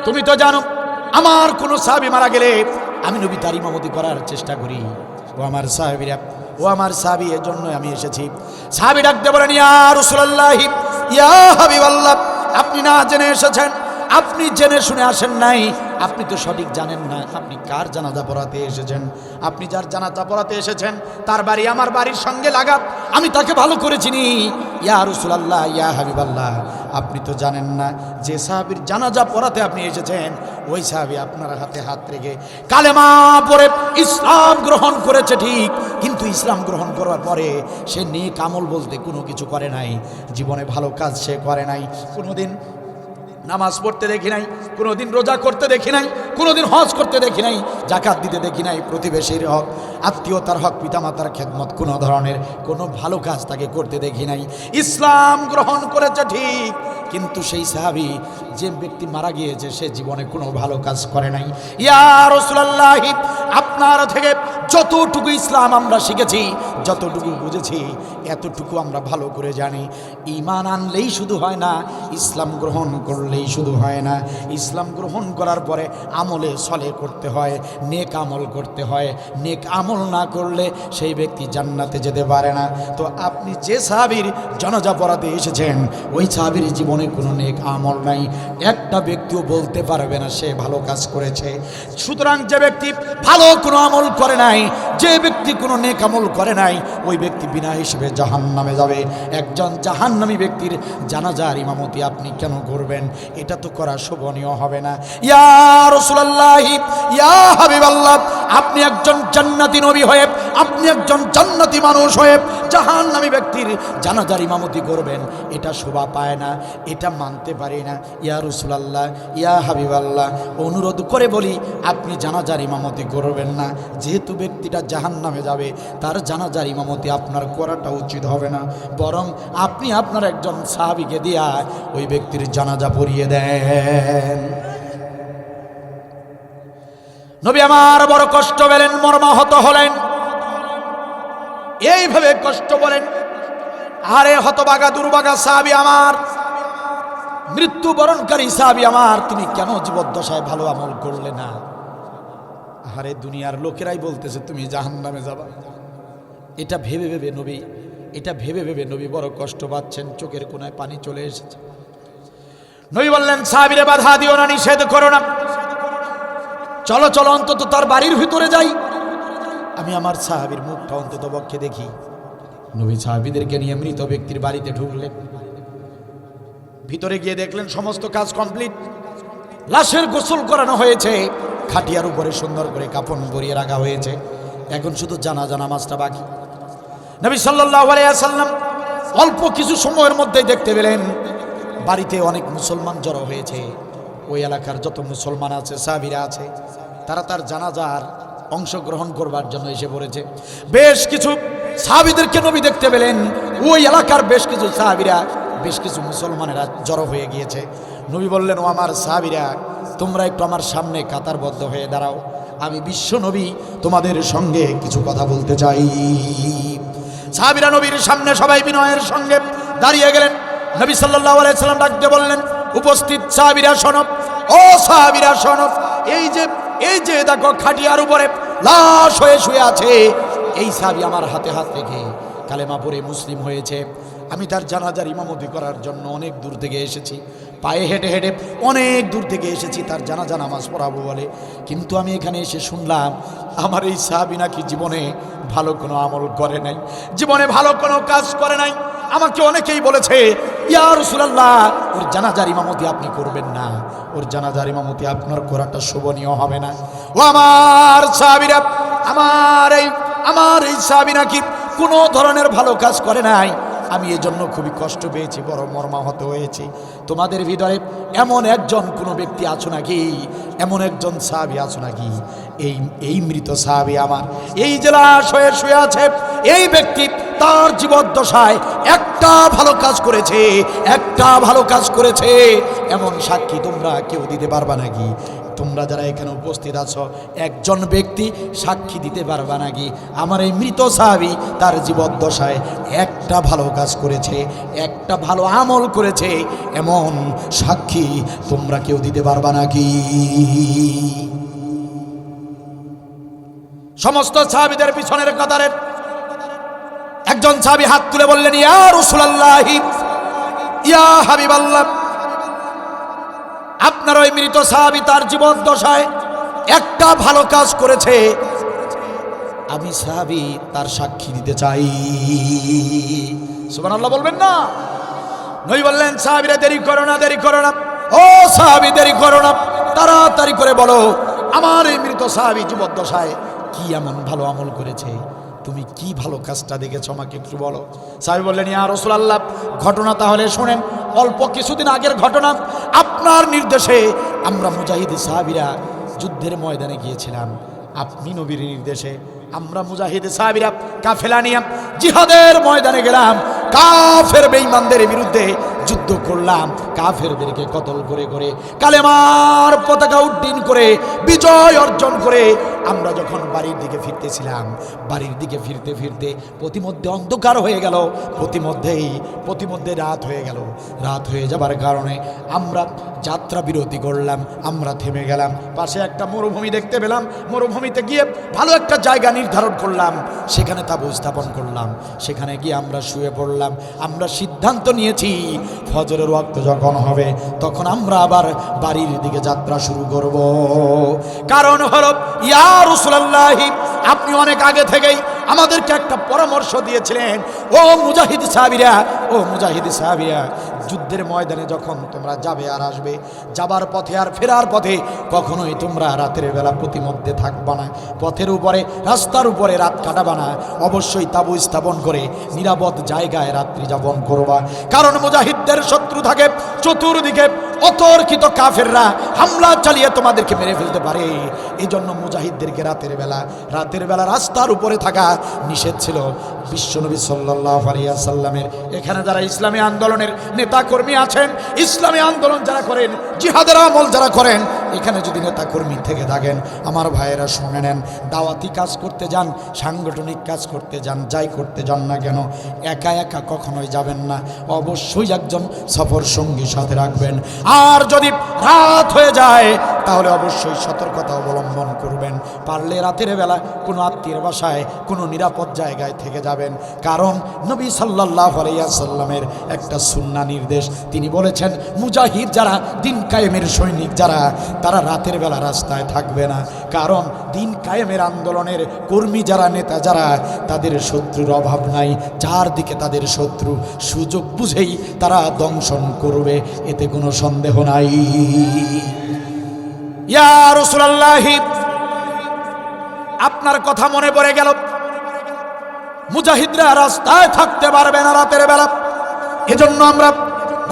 তুমি তো জানো আমার কোন সাহাবী মারা গেলে আমি নবী তার ইমামতি করার চেষ্টা করি। ও আমার সাহাবীরা, ও আমার সাহাবী, এর জন্য আমি এসেছি। সাহাবী ডাকতে বলেন, ইয়া রাসূলুল্লাহ, ইয়া হাবিবাল্লাহ, আপনি না জেনে এসেছেন, আপনি জেনে শুনে আসেন নাই, আপনি তো সঠিক জানেন না আপনি কার জানাজা পড়াতে এসেছেন। আপনি যার জানাজা পড়াতে এসেছেন তার বাড়ি আমার বাড়ির সঙ্গে লাগা, আমি তাকে ভালো করে চিনি। ইয়া রাসূলুল্লাহ, ইয়া হাবিবাল্লাহ, আপনি তো জানেন না যে সাহাবীর জানাজা পড়াতে আপনি এসেছেন, ওই সাহাবী আপনার হাতে হাত রেখে কালেমা পড়ে ইসলাম গ্রহণ করেছে ঠিক, কিন্তু ইসলাম গ্রহণ করার পরে সে নেক আমল বলতে কোনো কিছু করে নাই, জীবনে ভালো কাজ সে করে নাই, কোনোদিন নামাজ পড়তে দেখি নাই, কোনোদিন রোজা করতে দেখি নাই, কোনোদিন হজ করতে দেখি নাই, যাকাত দিতে দেখি নাই, প্রতিবেশীর হক, আত্মীয়তার হক, পিতামাতার খেদমত, কোনো ধরনের কোনো ভালো কাজ তাকে করতে দেখি নাই। ইসলাম গ্রহণ করেছে ঠিক, কিন্তু সেই সাহাবী যে ব্যক্তি মারা গিয়েছে সে জীবনে কোনো ভালো কাজ করে নাই। ইয়া রাসূলুল্লাহ, আপনার থেকে যতটুকু ইসলাম আমরা শিখেছি, যতটুকু বুঝেছি, এতটুকু আমরা ভালো করে জানি। ঈমান আনলেই শুধু হয় না, ইসলাম গ্রহণ করলেই শুধু হয় না, ইসলাম গ্রহণ করার পরে আমলে সলে করতে হয়, নেক আমল করতে হয়। নেক আমল না করলে সেই ব্যক্তি জান্নাতে যেতে পারে না। তো আপনি যে সাহাবীর জানাজা পড়াতে এসেছেন, ওই সাহাবীর জীবনে কোনো নেক আমল নাই, একটা ব্যক্তিও বলতে পারবে না সে ভালো কাজ করেছে। সুতরাং যে ব্যক্তি ভালো কোনো আমল করে নাই, যে ব্যক্তি কোনো নেক আমল করে নাই, ওই ব্যক্তি বিনা হিসেবে জাহান্নামে যাবে। একজন জাহান্নামী ব্যক্তির জানাজার ইমামতি আপনি কেন করবেন? এটা তো করা শোভনীয় হবে না। ইয়া রাসূলুল্লাহ, ইয়া হাবিবাল্লাহ, আপনি একজন জান্নাতি নবী হয়ে, আপনি একজন জান্নাতি মানুষ হয়ে জাহান্নামী ব্যক্তির জানাজার ইমামতি করবেন, এটা শোভা পায় না, এটা মানতে পারি না। ইয়া রাসূলুল্লাহ, ইয়া হাবিবাল্লাহ, অনুরোধ করে বলি আপনি জানাজার ইমামতি করবেন না। যেহেতু ব্যক্তিটা জাহান্নামে যাবে, তার জানাজার ইমামতি আপনার করাটা উচিত হবে না, বরং আপনি আপনার একজন সাহাবীকে দিয়া ওই ব্যক্তির জানাজা পড়িয়ে দেন। নবী আমার বড় কষ্ট পেলেন, মর্মাহত হলেন, এইভাবে কষ্ট বলেন, আরে হতবাগা দুর্বাগা সাহাবী আমার, মৃত্যুবরণকারী সাহাবী আমার, তুমি কেন জীবদ্দশায় ভালো আমল করলে না? আরে দুনিয়ার লোকেরাই বলতেছে তুমি জাহান্নামে যাবা। এটা ভেবে ভেবে নবী, এটা ভেবে ভেবে নবী বড় কষ্ট পাচ্ছেন, চোখের কোণায় পানি চলে এসেছে। নবী বললেন, সাহাবীরে বাধা দিও না, নিষেধ করো না, চলো চলো অন্তত তার বাড়ির ভিতরে যাই, আমি আমার সাহাবীর মুখটা অন্তত পক্ষে দেখি। নবী সাহাবীদেরকে নিয়ে মৃত ব্যক্তির বাড়িতে ঢুকলেন। ভিতরে গিয়ে দেখলেন সমস্ত কাজ কমপ্লিট, লাশের গোসল করানো হয়েছে, খাটিয়ার উপরে সুন্দর করে কাফন পরিয়ে রাখা হয়েছে, এখন শুধু জানাজা নামাজটা বাকি। নবী সাল্লাল্লাহু আলাইহি ওয়াসাল্লাম অল্প কিছু সময়ের মধ্যেই দেখতে পেলেন বাড়িতে অনেক মুসলমান জড়ো হয়েছে। ওই এলাকার যত মুসলমান আছে, সাহাবীরা আছে, তারা তার জানাজার অংশগ্রহণ করবার জন্য এসে পড়েছে। বেশ কিছু সাহাবীদেরকে নবী দেখতে পেলেন, ওই এলাকার বেশ কিছু সাহাবীরা, বেশ কিছু মুসলমানেরা জড়ো হয়ে গিয়েছে। নবী বললেন, ও আমার সাহাবীরা, তোমরা একটু আমার সামনে কাতারবদ্ধ হয়ে দাঁড়াও, আমি বিশ্ব নবী তোমাদের সঙ্গে কিছু কথা বলতে চাই। সাহাবীরা নবীর সামনে সবাই বিনয়ের সঙ্গে দাঁড়িয়ে গেলেন। নবী সাল্লাল্লাহু আলাইহি সাল্লাম ডাকতে বললেন, উপস্থিত সাহাবীরা শোনো, ও সাহাবীরা শোনো, এই যে দেখো খাটিয়ার উপরে লাশ হয়ে শুয়ে আছে, এই সাহাবী আমার হাতে হাত রেখে কালেমা পড়ে মুসলিম হয়েছে। আমি তার জানাজার ইমামতি করার জন্য অনেক দূর থেকে এসেছি, পায়ে হেঁটে হেঁটে অনেক দূর থেকে এসেছি তার জানাজা নামাজ পড়াবো বলে, কিন্তু আমি এখানে এসে শুনলাম আমার এই সাহাবী নাকি জীবনে ভালো কোনো আমল করে নাই, জীবনে ভালো কোনো কাজ করে নাই। আমাকে অনেকেই বলেছে, ইয়া রাসূলুল্লাহ, ওর জানাজার ইমামতি আপনি করবেন না, ওর জানাজার ইমামতি আপনার করাটা শোভনীয় হবে না। ও আমার সাহাবীরা, আমার এই সাহাবী নাকি কোনো ধরনের ভালো কাজ করে নাই, আমি এজন্য খুবই কষ্ট পেয়েছি, বড় মর্মাহত হয়েছি। তোমাদের ভিতরে এমন একজন কোনো ব্যক্তি আছো নাকি, এমন একজন সাহাবী আছো নাকি? এই মৃত সাহাবী আমার, এই যে লাশ হয়ে শুয়ে আছে, এই ব্যক্তি তার জীবদ্দশায় একটা ভালো কাজ করেছে, একটা ভালো কাজ করেছে, এমন সাক্ষী তোমরা কেউ দিতে পারবা নাকি? তোমরা যারা এখানে উপস্থিত আছো, একজন ব্যক্তি সাক্ষী দিতে পারবা নাকি আমার এই মৃত সাহাবী তার জীবদ্দশায় একটা ভালো কাজ করেছে, একটা ভালো আমল করেছে, এমন সাক্ষী তোমরা কেউ দিতে পারবা নাকি? সমস্ত সাহাবীদের পিছনের কাতারের একজন সাহাবী হাত তুলে বললেন, ইয়া রাসূলুল্লাহ, ইয়া হাবিবাল্লাহ, আপনার ওই মৃত সাহাবী তার জীবদ্দশায় একটা ভালো কাজ করেছে, আমি সাহাবী তার সাক্ষী দিতে চাই। সুবহানাল্লাহ বলবেন না? নবী বললেন, সাহাবীরা দেরি করো না, দেরি করো না, ও সাহাবী দেরি করো না, তাড়াতাড়ি করে বলো আমার এই মৃত সাহাবী জীবদ্দশায় কি এমন ভালো আমল করেছে, তুমি কি ভালো কাজটা দেখেছো আমাকে একটু বলো। সাহাবী বললেন, ইয়া রাসূলুল্লাহ, ঘটনা তাহলে শুনেন, অল্প কিছুদিন আগের ঘটনা। আপনার নির্দেশে আমরা মুজাহিদ সাহাবীরা যুদ্ধের ময়দানে গিয়েছিলাম, আপনি নবীর নির্দেশে আমরা মুজাহিদ সাহাবীরা কাফেলা নিয়ে জিহাদের ময়দানে গেলাম, কাফের বেঈমানদের বিরুদ্ধে যুদ্ধ করলাম, কাফেরদেরকে কতল করে করে, কালেমার পতাকা উড্ডীন করে, বিজয় অর্জন করে আমরা যখন বাড়ির দিকে ফিরতেছিলাম, বাড়ির দিকে ফিরতে ফিরতে প্রতিমধ্যে অন্ধকার হয়ে গেল, প্রতিমধ্যে রাত হয়ে গেল। রাত হয়ে যাবার কারণে আমরা যাত্রা বিরতি করলাম, আমরা থেমে গেলাম। পাশে একটা মরুভূমি দেখতে পেলাম, মরুভূমিতে গিয়ে ভালো একটা জায়গা নির্ধারণ করলাম, সেখানে তাবু স্থাপন করলাম। সেখানে গিয়ে আমরা শুয়ে পড়লাম। আমরা সিদ্ধান্ত নিয়েছি ফজরের ওয়াক্ত যখন হবে তখন আমরা আবার বাড়ির দিকে যাত্রা শুরু করব। কারণ হলো, ইয়া রাসূলুল্লাহ, আপনি অনেক আগে থেকেই আমাদেরকে একটা পরামর্শ দিয়েছিলেন, ও মুজাহিদ সাহাবীরা, যুদ্ধের ময়দানে যখন তোমরা যাবে আর আসবে, যাবার পথে আর ফেরার পথে কখনোই তোমরা রাতের বেলা প্রতিমধ্যে থাকবা না, পথের উপরে রাস্তার উপরে রাত কাটাবা না, অবশ্যই তাবু স্থাপন করে নিরাপদ জায়গায় রাত্রি যাপন করবা। কারণ মুজাহিদদের শত্রু থাকে চতুর্দিকে, অতর্কিত কাফেররা হামলা চালিয়ে তোমাদেরকে মেরে ফেলতে পারে। এই জন্য মুজাহিদদেরকে রাতের বেলা রাস্তার উপরে থাকা নিষেধ ছিল। বিশ্বনবী সাল্লাল্লাহু আলাইহি ওয়াসাল্লামের এখানে যারা ইসলামী আন্দোলনের নেতা কর্মী আছেন, ইসলামী আন্দোলন যারা করেন, জিহাদের আমল যারা করেন, এখানে যদি নেতা কর্মী থেকে থাকেন, আমার ভাইয়েরা শুনে নেন, দাওয়াতি কাজ করতে যান, সাংগঠনিক কাজ করতে যান, যাই করতে যান না কেন, একা একা কখনোই যাবেন না, অবশ্যই একজন সফর সঙ্গী সাথে রাখবেন। আর যদি রাত হয়ে যায় তাহলে অবশ্যই সতর্কতা অবলম্বন করবেন। পারলে রাতের বেলা কোনো আত্মীয়ের বাসায়, কোনো নিরাপদ জায়গায় থেকে যাবেন। কারণ নবী সাল্লাল্লাহু আলাইহি ওয়াসাল্লামের একটা সুন্নাহ নির্দেশ, তিনি বলেছেন, মুজাহিদ যারা, দিন কায়েমের সৈনিক যারা, তারা রাতের বেলা রাস্তায় থাকবে না। কারণ দিন কায়েমের আন্দোলনের কর্মী যারা, নেতা যারা, তাদের শত্রুর অভাব নাই, যার দিকে তাদের শত্রু সুযোগ বুঝেই তারা দংশন করবে, এতে কোনো সন্দেহ নাই। ইয়া রাসূলুল্লাহ, আপনার কথা মনে পড়ে গেল, মুজাহিদরা রাস্তায় থাকতে পারবে না রাতের বেলা। এজন্য আমরা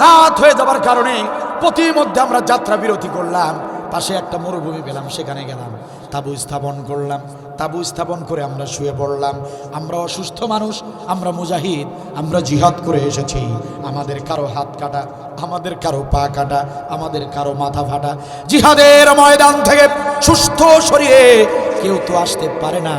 রাত হয়ে যাবার কারণে প্রতিমধ্যে আমরা যাত্রা বিরতি করলাম। পাশে একটা মরুভূমি পেলাম, সেখানে গেলাম, তাবু স্থাপন করলাম। তাবু স্থাপন করে আমরা শুয়ে পড়লাম। আমরা অসুস্থ মানুষ, আমরা মুজাহিদ, আমরা জিহাদ করে এসেছি। আমাদের কারো হাত কাটা, আমাদের কারো পা কাটা, আমাদের কারো মাথা ফাটা। জিহাদের ময়দান থেকে সুস্থ শরীরে কেউ তো আসতে পারে না।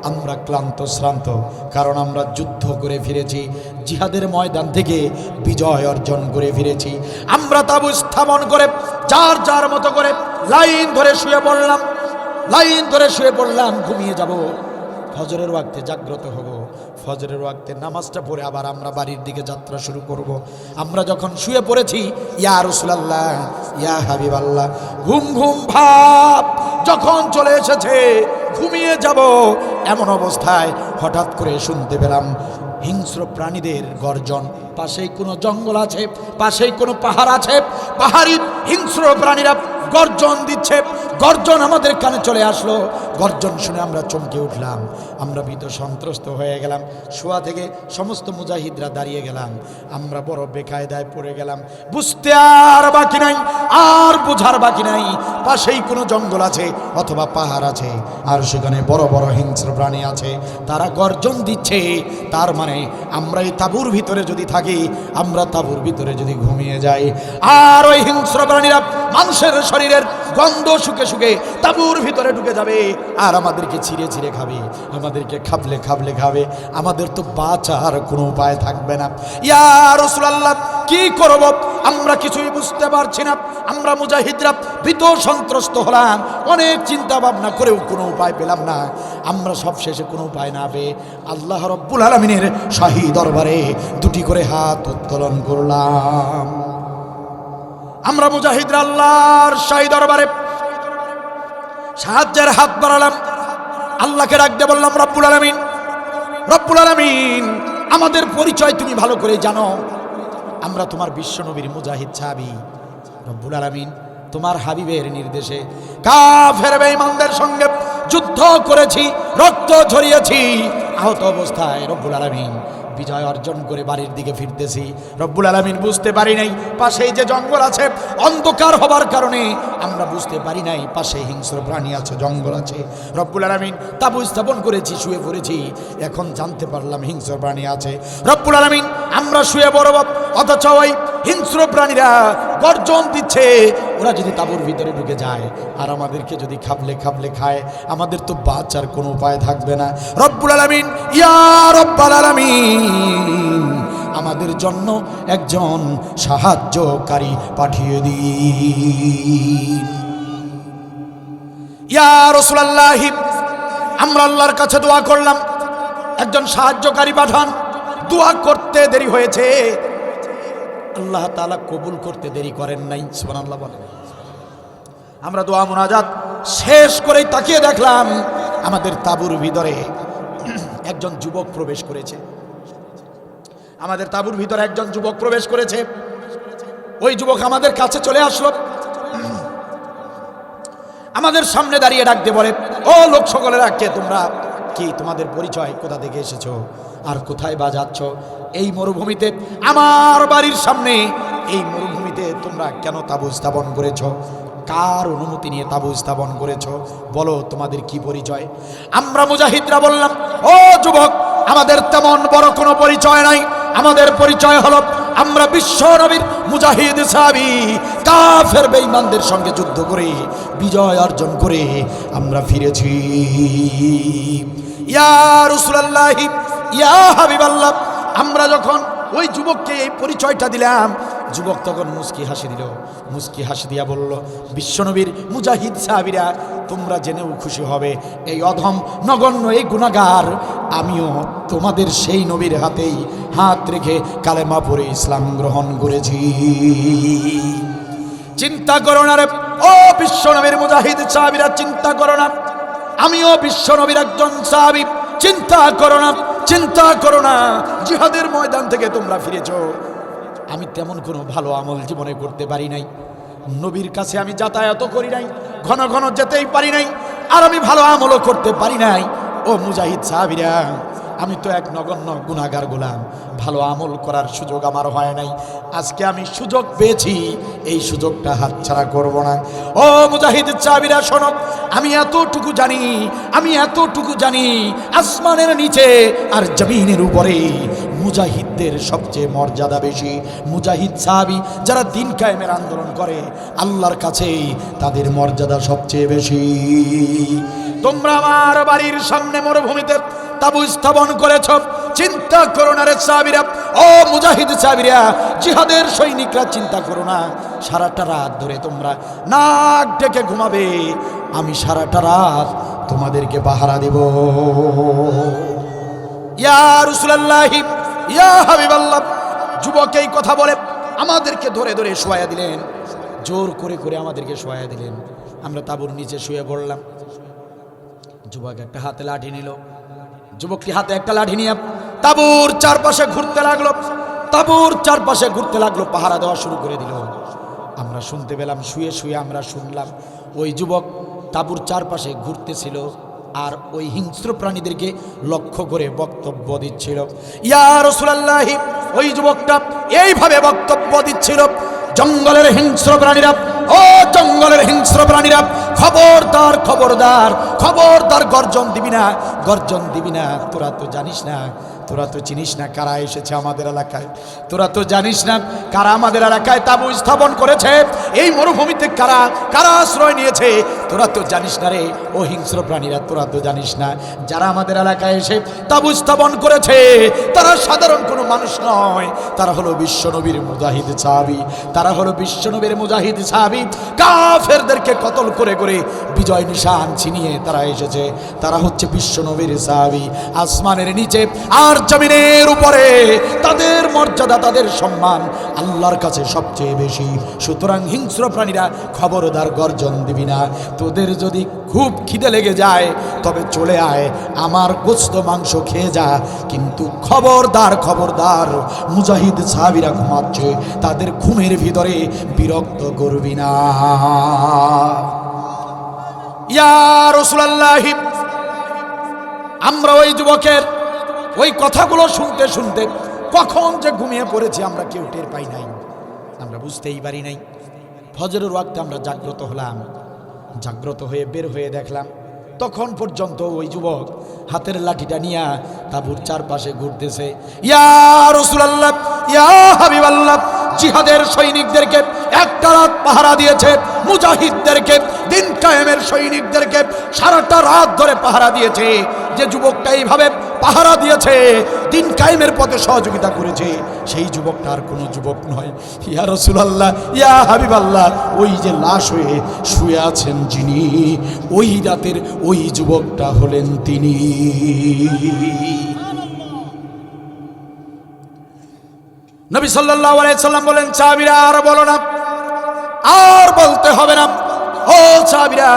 আমরা ক্লান্ত শ্রান্ত, কারণ আমরা যুদ্ধ করে ফিরেছি, জিহাদের ময়দান থেকে বিজয় অর্জন করে ফিরেছি। আমরা তাবু স্থাপন করে যার যার মতো করে লাইন ধরে শুয়ে পড়লাম, ঘুমিয়ে যাব। ফজরের ওয়াক্তে জাগ্রত হব, ফজরের ওয়াক্তে নামাজটা পড়ে আবার আমরা বাড়ির দিকে যাত্রা শুরু করব। আমরা যখন শুয়ে পড়েছি, ইয়া রাসূলুল্লাহ, ইয়া হাবিবাল্লাহ, ঘুম ভাব যখন চলে এসেছে, ঘুমিয়ে যাব এমন অবস্থায় হঠাৎ করে শুনতে পেলাম হিংস্র প্রাণীদের গর্জন। পাশেই কোনো জঙ্গল আছে, পাশেই কোনো পাহাড় আছে, পাহাড়ি হিংস্র প্রাণীরা গর্জন দিচ্ছে। গর্জন আমাদের কানে চলে আসলো। গর্জন শুনে আমরা চমকে উঠলাম, আমরা ভীত সন্ত্রস্ত হয়ে গেলাম। শোয়া থেকে সমস্ত মুজাহিদরা দাঁড়িয়ে গেলাম। আমরা বড় বেকায়দায় পড়ে গেলাম। বুঝতে আর বাকি নাই, আর বোঝার বাকি নাই। পাশেই কোনো জঙ্গল আছে অথবা পাহাড় আছে, আর সেখানে বড় বড় হিংস্র প্রাণী আছে, তারা গর্জন দিচ্ছে। তার মানে আমরা এই তাঁবুর ভিতরে যদি থাকি, আমরা তাঁবুর ভিতরে যদি ঘুমিয়ে যাই, আর ওই হিংস্র প্রাণীরা মানুষের শরীরের গন্ধ শুকে শুকে তাঁবুর ভিতরে ঢুকে যাবে, আর আমাদেরকে ছিঁড়ে ছিঁড়ে খাবে, আমাদেরকে খাবলে খাবে। আমাদের তো বাঁচার কোনো উপায় থাকবে না। ইয়া রাসূলুল্লাহ, কি করব আমরা কিছুই বুঝতে পারছি না। আমরা মুজাহিদরা ভীত সন্ত্রস্ত হলাম, অনেক চিন্তা ভাবনা করেও কোনো উপায় পেলাম না। আমরা সব শেষে কোনো উপায় না পেয়ে আল্লাহ রাব্বুল আলামিনের শাহী দরবারে দুটি করে হাত উত্তোলন করলাম। আমরা মুজাহিদরা আল্লাহর শাহী দরবারে সাহায্যের হাত বাড়ালাম, আল্লাহকে ডাক দিয়ে বললাম, রব্বুল আলামিন, আমাদের পরিচয় তুমি ভালো করে জানো। আমরা তোমার বিশ্বনবীর মুজাহিদ সাহাবী। রব্বুল আলামিন, তোমার হাবিবের নির্দেশে কাফের বেঈমানদের সঙ্গে যুদ্ধ করেছি, রক্ত ঝরিয়েছি। আহত অবস্থায় রব্বুল আলামিন বিজয় অর্জন করে বাড়ির দিকে ফিরতেছি। রব্বুল আলামিন বুঝতে পারি নাই পাশেই যে জঙ্গল আছে, অন্ধকার হবার কারণে আমরা বুঝতে পারি নাই পাশে হিংস্র প্রাণী আছে, জঙ্গল আছে। রব্বুল আলামিন তাবু স্থাপন করেছি, শুয়ে পড়েছি, এখন জানতে পারলাম হিংস্র প্রাণী আছে। রব্বুল আলামিন, আমরা শুয়ে পড়ব, অথচ ওই হিংস্র প্রাণীরা গর্জন দিচ্ছে। ওরা যদি তাঁবুর ভিতরে ঢুকে যায় আর আমাদেরকে যদি খাবলে খাবলে খায়, আমাদের তো বাঁচার কোনো উপায় থাকবে না। রব্বুল আলামিন, ইয়া রব্বাল আলামিন, আমাদের জন্য একজন সাহায্যকারী পাঠিয়ে দিন। ইয়া রাসূলুল্লাহ, আমরা আল্লাহর কাছে দোয়া করলাম, একজন সাহায্যকারী পাঠান। দোয়া করতে দেরি হয়েছে, আল্লাহ তাআলা কবুল করতে দেরি করেন নাই। সুবহানাল্লাহ বলেন। আমরা দোয়া মুনাজাত শেষ করেই তাকিয়ে দেখলাম আমাদের তাঁবুর ভিতরে একজন যুবক প্রবেশ করেছে। আমাদের তাঁবুর ভিতরে একজন যুবক প্রবেশ করেছে। ওই যুবক আমাদের কাছে চলে আসলো, আমাদের সামনে দাঁড়িয়ে ডাক দিয়ে বলে, ও লোক সকলেরা, কে তোমরা? কি তোমাদের পরিচয়? কোথা থেকে এসেছো আর কোথায় বা যাচ্ছ? এই মরুভূমিতে, আমার বাড়ির সামনে এই মরুভূমিতে তোমরা কেন তাঁবু স্থাপন করেছো? কার অনুমতি নিয়ে তাঁবু স্থাপন করেছো? বলো তোমাদের কি পরিচয়? আমরা মুজাহিদরা বললাম, ও যুবক, আমাদের তেমন বড় কোনো পরিচয় নাই। আমাদের পরিচয় হলো আমরা বিশ্ব নবীর মুজাহিদ সাহাবী, কাফের বেঈমানদের সঙ্গে যুদ্ধ করে বিজয় অর্জন করে আমরা ফিরেছি। ইয়া রাসূলুল্লাহ, ইয়া হাবিবাল্লাহ, আমরা যখন ওই যুবককে এই পরিচয়টা দিলাম, যুবক তখন মুস্কি হাসি দিল। মুস্কি হাসি দিয়া বলল, বিশ্বনবীর মুজাহিদ সাহাবীরা, তোমরা জেনেও খুশি হবে, এই অধম নগণ্য এই গুনাহগার আমিও তোমাদের সেই নবীর হাতেই হাত রেখে কালেমা পড়ে ইসলাম গ্রহণ করেছি। চিন্তা করো না রে ও বিশ্বনবীর মুজাহিদ সাহাবীরা, চিন্তা করো না, আমিও বিশ্বনবীর একজন সাহাবী। চিন্তা করো না, চিন্তা করো না, জিহাদের ময়দান থেকে তোমরা ফিরেছো। আমি তেমন কোনো ভালো আমল জীবনে করতে পারি নাই, নবীর কাছে আমি যাতায়াত করি নাই, ঘন ঘন যেতেই পারি নাই, আর আমি ভালো আমলও করতে পারি নাই। ও মুজাহিদ সাহাবীরা, আমি তো এক নগণ্য গুনাহগার গোলাম, ভালো আমল করার সুযোগ আমার হয় নাই। আজকে আমি সুযোগ পেয়েছি, এই সুযোগটা হাতছাড়া করব না। ও মুজাহিদ সাহাবীরা শোনো, আমি এতটুকু জানি, আমি এতটুকু জানি, আসমানের নিচে আর জমিনের উপরে মুজাহিদদের সবচেয়ে মর্যাদা বেশি। মুজাহিদ সাহাবী যারা দিন কায়েমের আন্দোলন করে, আল্লাহর কাছে তাদের মর্যাদা সবচেয়ে বেশি। তোমরা আমার বাড়ির সামনে মরুভূমিতে তাঁবু স্থাপন করেছ, চিন্তা করো না রে সাহাবীরা, ও মুজাহিদ সাহাবীরা, জিহাদের সৈনিকরা, চিন্তা করো না। সারাটা রাত ধরে তোমরা নাক ডেকে ঘুমাবে, আমি সারাটা রাত তোমাদেরকে পাহারা দেব। ইয়া রাসূলুল্লাহ, ইয়া হাবিবাল্লাহ, যুবক এই কথা বলে আমাদেরকে ধরে ধরে শোয়া দিলেন, জোর করে করে আমাদেরকে শোয়া দিলেন। আমরা তাঁবুর নিচে শুয়ে পড়লাম। যুবক একটা হাতে লাঠি নিল, যুবকটি হাতে একটা লাঠি নিয়ে তাঁবুর চারপাশে ঘুরতে লাগলো, তাঁবুর চারপাশে ঘুরতে লাগলো, পাহারা দেওয়া শুরু করে দিল। আমরা শুনতে পেলাম, শুয়ে শুয়ে আমরা শুনলাম ওই যুবক তাঁবুর চারপাশে ঘুরতেছিল আর ওই হিংস্র প্রাণীদেরকে লক্ষ্য করে বক্তব্য দিচ্ছিল। ইয়া রাসূলুল্লাহ, ওই যুবকটা এইভাবে বক্তব্য দিচ্ছিল, জঙ্গলের হিংস্র প্রাণীরা, ও জঙ্গলের হিংস্র প্রাণীরা, খবরদার খবরদার খবরদার, গর্জন দিবি না, গর্জন দিবি না। তোরা তো জানিস না, তোরা তো চিনিস না কারা এসেছে আমাদের এলাকায়, তোরা তো জানিস না কারা আমাদের এলাকায় তাঁবু স্থাপন করেছে, এই মরুভূমিতে কারা কারা আশ্রয় নিয়েছে, তোরা তো জানিস না রে ও হিংস্র প্রাণীরা, তোরা তো জানিস না যারা আমাদের এলাকায় এসে তাঁবু স্থাপন করেছে তারা সাধারণ কোনো মানুষ নয়, তারা হলো বিশ্বনবীর মুজাহিদ সাহাবী, তারা হলো বিশ্বনবীর মুজাহিদ সাহাবী। কাফেরদেরকে কতল করে করে বিজয় নিশান ছিনিয়ে তারা এসেছে, তারা হচ্ছে বিশ্বনবীর সাহাবী। আসমানের নিচে আর জমিনের উপরে তাদের মর্যাদা, তাদের সম্মান আল্লাহর কাছে সবচেয়ে বেশি। সুতরাং হিংস্র প্রাণীরা, খবরদার গর্জন দিবি না। তোদের যদি খুব খিদে লেগে যায় তবে চলে আয়, আমার গোশত মাংস খেয়ে যা, কিন্তু খবরদার খবরদার, মুজাহিদ সাহাবীরা ঘুমাচ্ছে, তাদের ঘুমের ভিতরে বিরক্ত করবি না। ইয়া রাসূলুল্লাহ, আমরা ওই যুবকের ওই কথাগুলো শুনতে শুনতে কখন যে ঘুমিয়ে পড়েছি আমরা কেউ টের পাই নাই, আমরা বুঝতেই পারি নাই। ফজরের ওয়াক্তে আমরা জাগ্রত হলাম, জাগ্রত হয়ে বের হয়ে দেখলাম তখন পর্যন্ত ওই যুবক হাতের লাঠিটা নিয়ে তাঁবুর চারপাশে ঘুরতেছে। ইয়া রাসূলুল্লাহ, ইয়া হাবিবাল্লাহ, জিহাদের সৈনিকদেরকে একটা রাত পাহারা দিয়েছে, মুজাহিদদেরকে দিন কায়েমের সৈনিকদেরকে সারাটা রাত ধরে পাহারা দিয়েছে। যে যুবকটা এইভাবে পাহারা দিয়েছে, দিন কায়েমের পথে সহযোগিতা করেছে, সেই যুবকটা আর কোনো যুবক নয়। ইয়া রাসূলুল্লাহ, ইয়া হাবিবাল্লাহ, ওই যে লাশ হয়ে শুয়ে আছেন যিনি, ওই রাতের ওই যুবকটা হলেন তিনি। নবী সাল্লাল্লাহু আলাইহি সাল্লাম বলেন, সাহাবীরা আর বলো না, আর বলতে হবে না। ও সাহাবীরা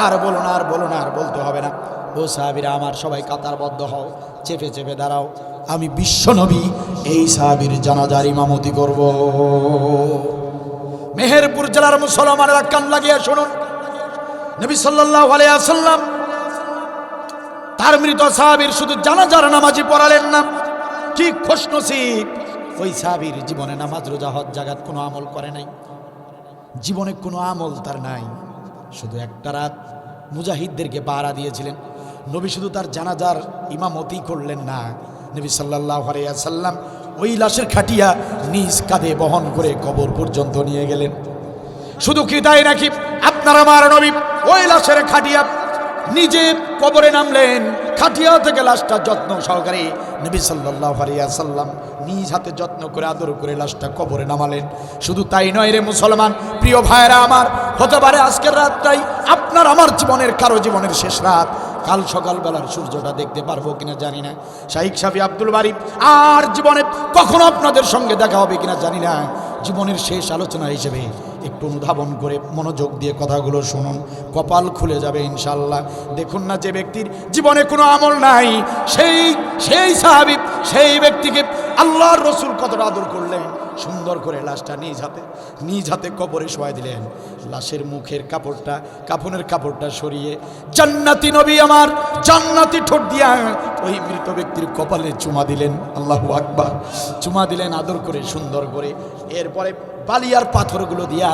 আর বলো না, আর বলো না, আর বলতে হবে না। ও সাহাবীরা আমার, সবাই কাতারবদ্ধ হও, চেপে চেপে দাঁড়াও, আমি বিশ্ব নবী এই সাহাবীর জানাজার ইমামতি করব। মেহেরপুর জেলার মুসলমানেরা কান লাগিয়ে শুনুন, নবী সাল্লাল্লাহু আলাইহি ওয়াসাল্লাম তার মৃত সাহাবীর শুধু জানাজার নামাজই পড়ালেন না, কি খুশনসিব ওই সাহাবীর জীবনে নামাজ রোজা হজ জাগাত কোনো আমল করে নাই, জীবনে কোনো আমল তার নাই। শুধু একটা রাত মুজাহিদদেরকে পাহারা দিয়েছিলেন। নবী শুধু তার জানাজার ইমামতি করলেন না, নবী সাল্লাল্লাহু আলাইহি ওয়াসাল্লাম ওই লাশের খাটিয়া নিজ কাঁধে বহন করে কবর পর্যন্ত নিয়ে গেলেন। শুধু কি তাই নাকি, আপনার আমার নবী ওই লাশের খাটিয়া নিজে কবরে নামলেন, খাটিয়া থেকে লাশটা যত্ন সহকারে নবী সাল্লাল্লাহু আলাইহি ওয়াসাল্লাম নিজ হাতে যত্ন করে আদর করে লাশটা কবরে নামালেন। শুধু তাই নয় রে মুসলমান, প্রিয় ভাইরা আমার, হতে পারে আজকের রাতটাই আপনার আমার জীবনের কারো জীবনের শেষ রাত। কাল সকালবেলার সূর্যটা দেখতে পারবো কিনা জানি না, শাইখ শাফি আব্দুল বারী আর জীবনে কখনো আপনাদের সঙ্গে দেখা হবে কিনা জানি না। জীবনের শেষ আলোচনা হিসেবে একটু অনুধাবন করে মনোযোগ দিয়ে কথাগুলো শুনুন, কপাল খুলে যাবে ইনশাল্লাহ। দেখুন না, যে ব্যক্তির জীবনে কোনো আমল নাই, সেই সাহাবী, সেই ব্যক্তিকে আল্লাহর রসুল কতটা আদর করলেন, সুন্দর করে লাশটা নিজ হাতে কবরে শোয়াই দিলেন। লাশের মুখের কাপড়টা, কাফনের কাপড়টা সরিয়ে জান্নাতি নবী আমার জান্নাতি ঠোঁট দিয়া ওই মৃত ব্যক্তির কপালে চুমা দিলেন। আল্লাহু আকবার, চুমা দিলেন আদর করে সুন্দর করে। এরপরে বালিয়ার পাথরগুলো দিয়া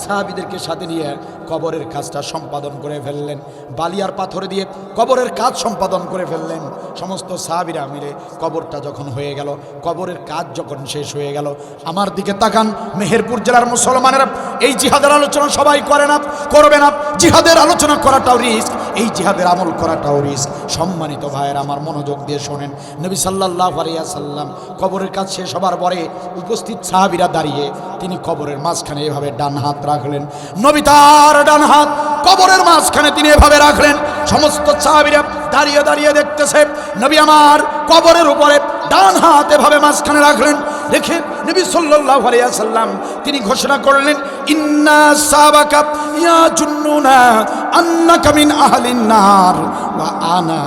সাহাবীদেরকে সাথে নিয়ে কবরের কাজটা সম্পাদন করে ফেললেন। বালিয়ার পাথর দিয়ে কবরের কাজ সম্পাদন করে ফেললেন। সমস্ত সাহাবীরা মিলে কবরটা যখন হয়ে গেল, কবরের কাজ যখন শেষ হয়ে গেল, আমার দিকে তাকান মেহেরপুর জেলার মুসলমানেরা, এই জিহাদের আলোচনা সবাই করে না, করবে না। জিহাদের আলোচনা করাটাও রিস্ক, এই জিহাদের আমল করাটাও রিস্ক। সম্মানিত ভাইয়ের আমার, মনোযোগ দিয়ে শোনেন, নবী সাল্লাল্লাহু আলাইহি ওয়াসাল্লাম কবরের কাজ শেষ হবার পরে উপস্থিত সাহাবীরা দাঁড়িয়ে তিনি কবরের মাঝখানে এভাবে ডান হাত রাখলেন। নবী তার ডান হাত কবরের মাঝখানে তিনি এভাবে রাখলেন। সমস্ত সাহাবীরা দাঁড়িয়ে দাঁড়িয়ে দেখতেছে, নবী আমার কবরের উপরে ডান হাত এভাবে মাঝখানে রাখলেন। রেখে নবী সাল্লাল্লাহু আলাইহি ওয়াসাল্লাম তিনি ঘোষণা করলেন, ইন্না সাবাকা ইয়া জুন্নুনা আন্নাকা মিন আহলিন নার ওয়া আনা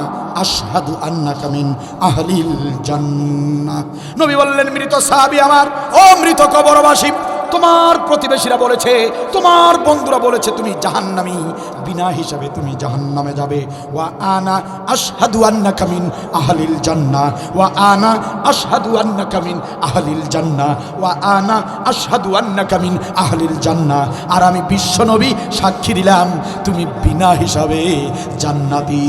আশহাদু আন্নাকা মিন আহলিল জান্নাহ। নবী বললেন, মৃত সাহাবী আমার, ও মৃত কবরবাসী, তোমার প্রতিবেশীরা বলেছে, তোমার বন্ধুরা বলেছে তুমি জাহান্নামী, বিনা হিসাবে তুমি জাহান্নামে যাবে। ওয়া আনা আশহাদু আন্নাকা মিন আহলিল জান্নাহ ওয়া আনা আশহাদু আন্নাকা মিন আহলিল জান্নাহ ওয়া আনা আশহাদু আন্নাকা মিন আহলিল জান্নাহ। আর আমি বিশ্ব নবী সাক্ষী দিলাম তুমি বিনা হিসাবে জান্নাতি।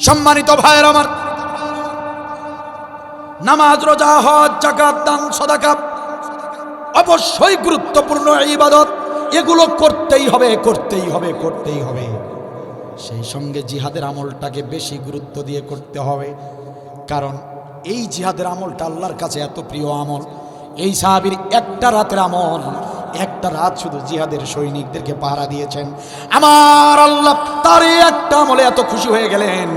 সম্মানিত ভাইয়ের আমার, নামাজ রোজা হজ যাকাত দান সাদাকা অবশ্যই গুরুত্বপূর্ণ ইবাদত, এগুলো করতেই হবে, করতেই হবে, করতেই হবে। সেই সঙ্গে জিহাদের আমলটাকে বেশি গুরুত্ব দিয়ে করতে হবে, কারণ এই জিহাদের আমলটা আল্লাহর কাছে এত প্রিয় আমল। এই সাহাবীর একটা রাতের আমল, একটা রাত শুধু জিহাদের সৈনিকদেরকে পাহারা দিয়েছেন, আমার আল্লাহ তার একটা আমলে এত খুশি হয়ে গেলেন,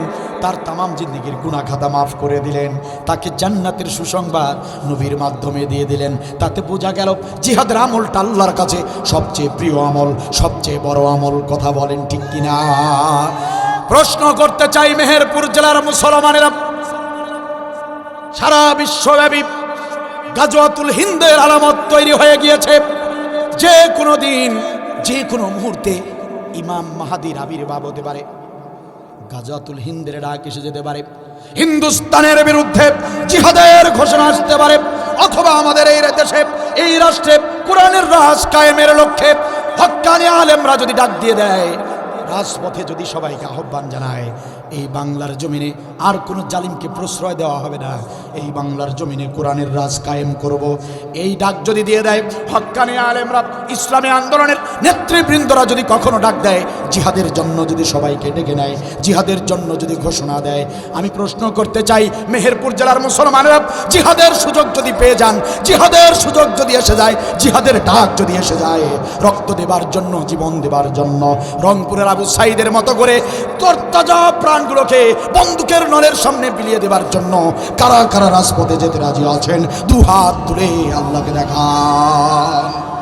তার তামাম জিন্দেগির গুনাহ খাতা মাফ করে দিলেন, তাকে জান্নাতের সুসংবাদ নবীর মাধ্যমে দিয়ে দিলেন। তাতে বোঝা গেল জিহাদের আমলটা আল্লাহর কাছে সবচেয়ে প্রিয় আমল, সবচেয়ে বড় আমল। কথা বলেন ঠিক কিনা? প্রশ্ন করতে চাই মেহেরপুর জেলার মুসলমানেরা, সারা বিশ্বব্যাপী গাজওয়াতুল হিন্দের আলামত তৈরি হয়ে গিয়েছে। যে কোনো দিন, যে কোনো মুহূর্তে ইমাম মাহাদির আবির্ভাব হতে পারে, গাজওয়াতুল হিন্দের ডাক এসে যেতে পারে, হিন্দুস্তানের বিরুদ্ধে জিহাদের ঘোষণা আসতে পারে, অথবা আমাদের এই দেশে, এই রাষ্ট্রে কোরআনের রাজ কায়েমের লক্ষ্যে হক্কানি আলেমরা যদি ডাক দিয়ে দেয়, রাজপথে যদি সবাইকে আহ্বান জানায়, এই বাংলার জমিনে আর কোনো জালিমকে প্রশ্রয় দেওয়া হবে না। এই বাংলার জমিনে কোরআনের রাজ কায়েম করব। এই ডাক যদি দিয়ে দেয় হক্কানি আলেমরা, ইসলামী আন্দোলনের নেতৃবৃন্দরা যদি কখনো ডাক দেয়, জিহাদের জন্য যদি সবাইকে ডেকে নেয়, জিহাদের জন্য যদি ঘোষণা দেয়, আমি প্রশ্ন করতে চাই, মেহেরপুর জেলার মুসলমানেরা জিহাদের সুযোগ যদি পেয়ে যান, জিহাদের সুযোগ যদি এসে যায়, জিহাদের ডাক যদি এসে যায়, রক্ত দেবার জন্য, জীবন দেবার জন্য, রংপুরের আবু সাইদের মতো করে তরতাজা প্রাণগুলোকে বন্দুকের নলের সামনে বিলিয়ে দেবার জন্য কারা কারা রাজপথে যেতে রাজি আছেন? দুহাত তুলে আল্লাহকে দেখান।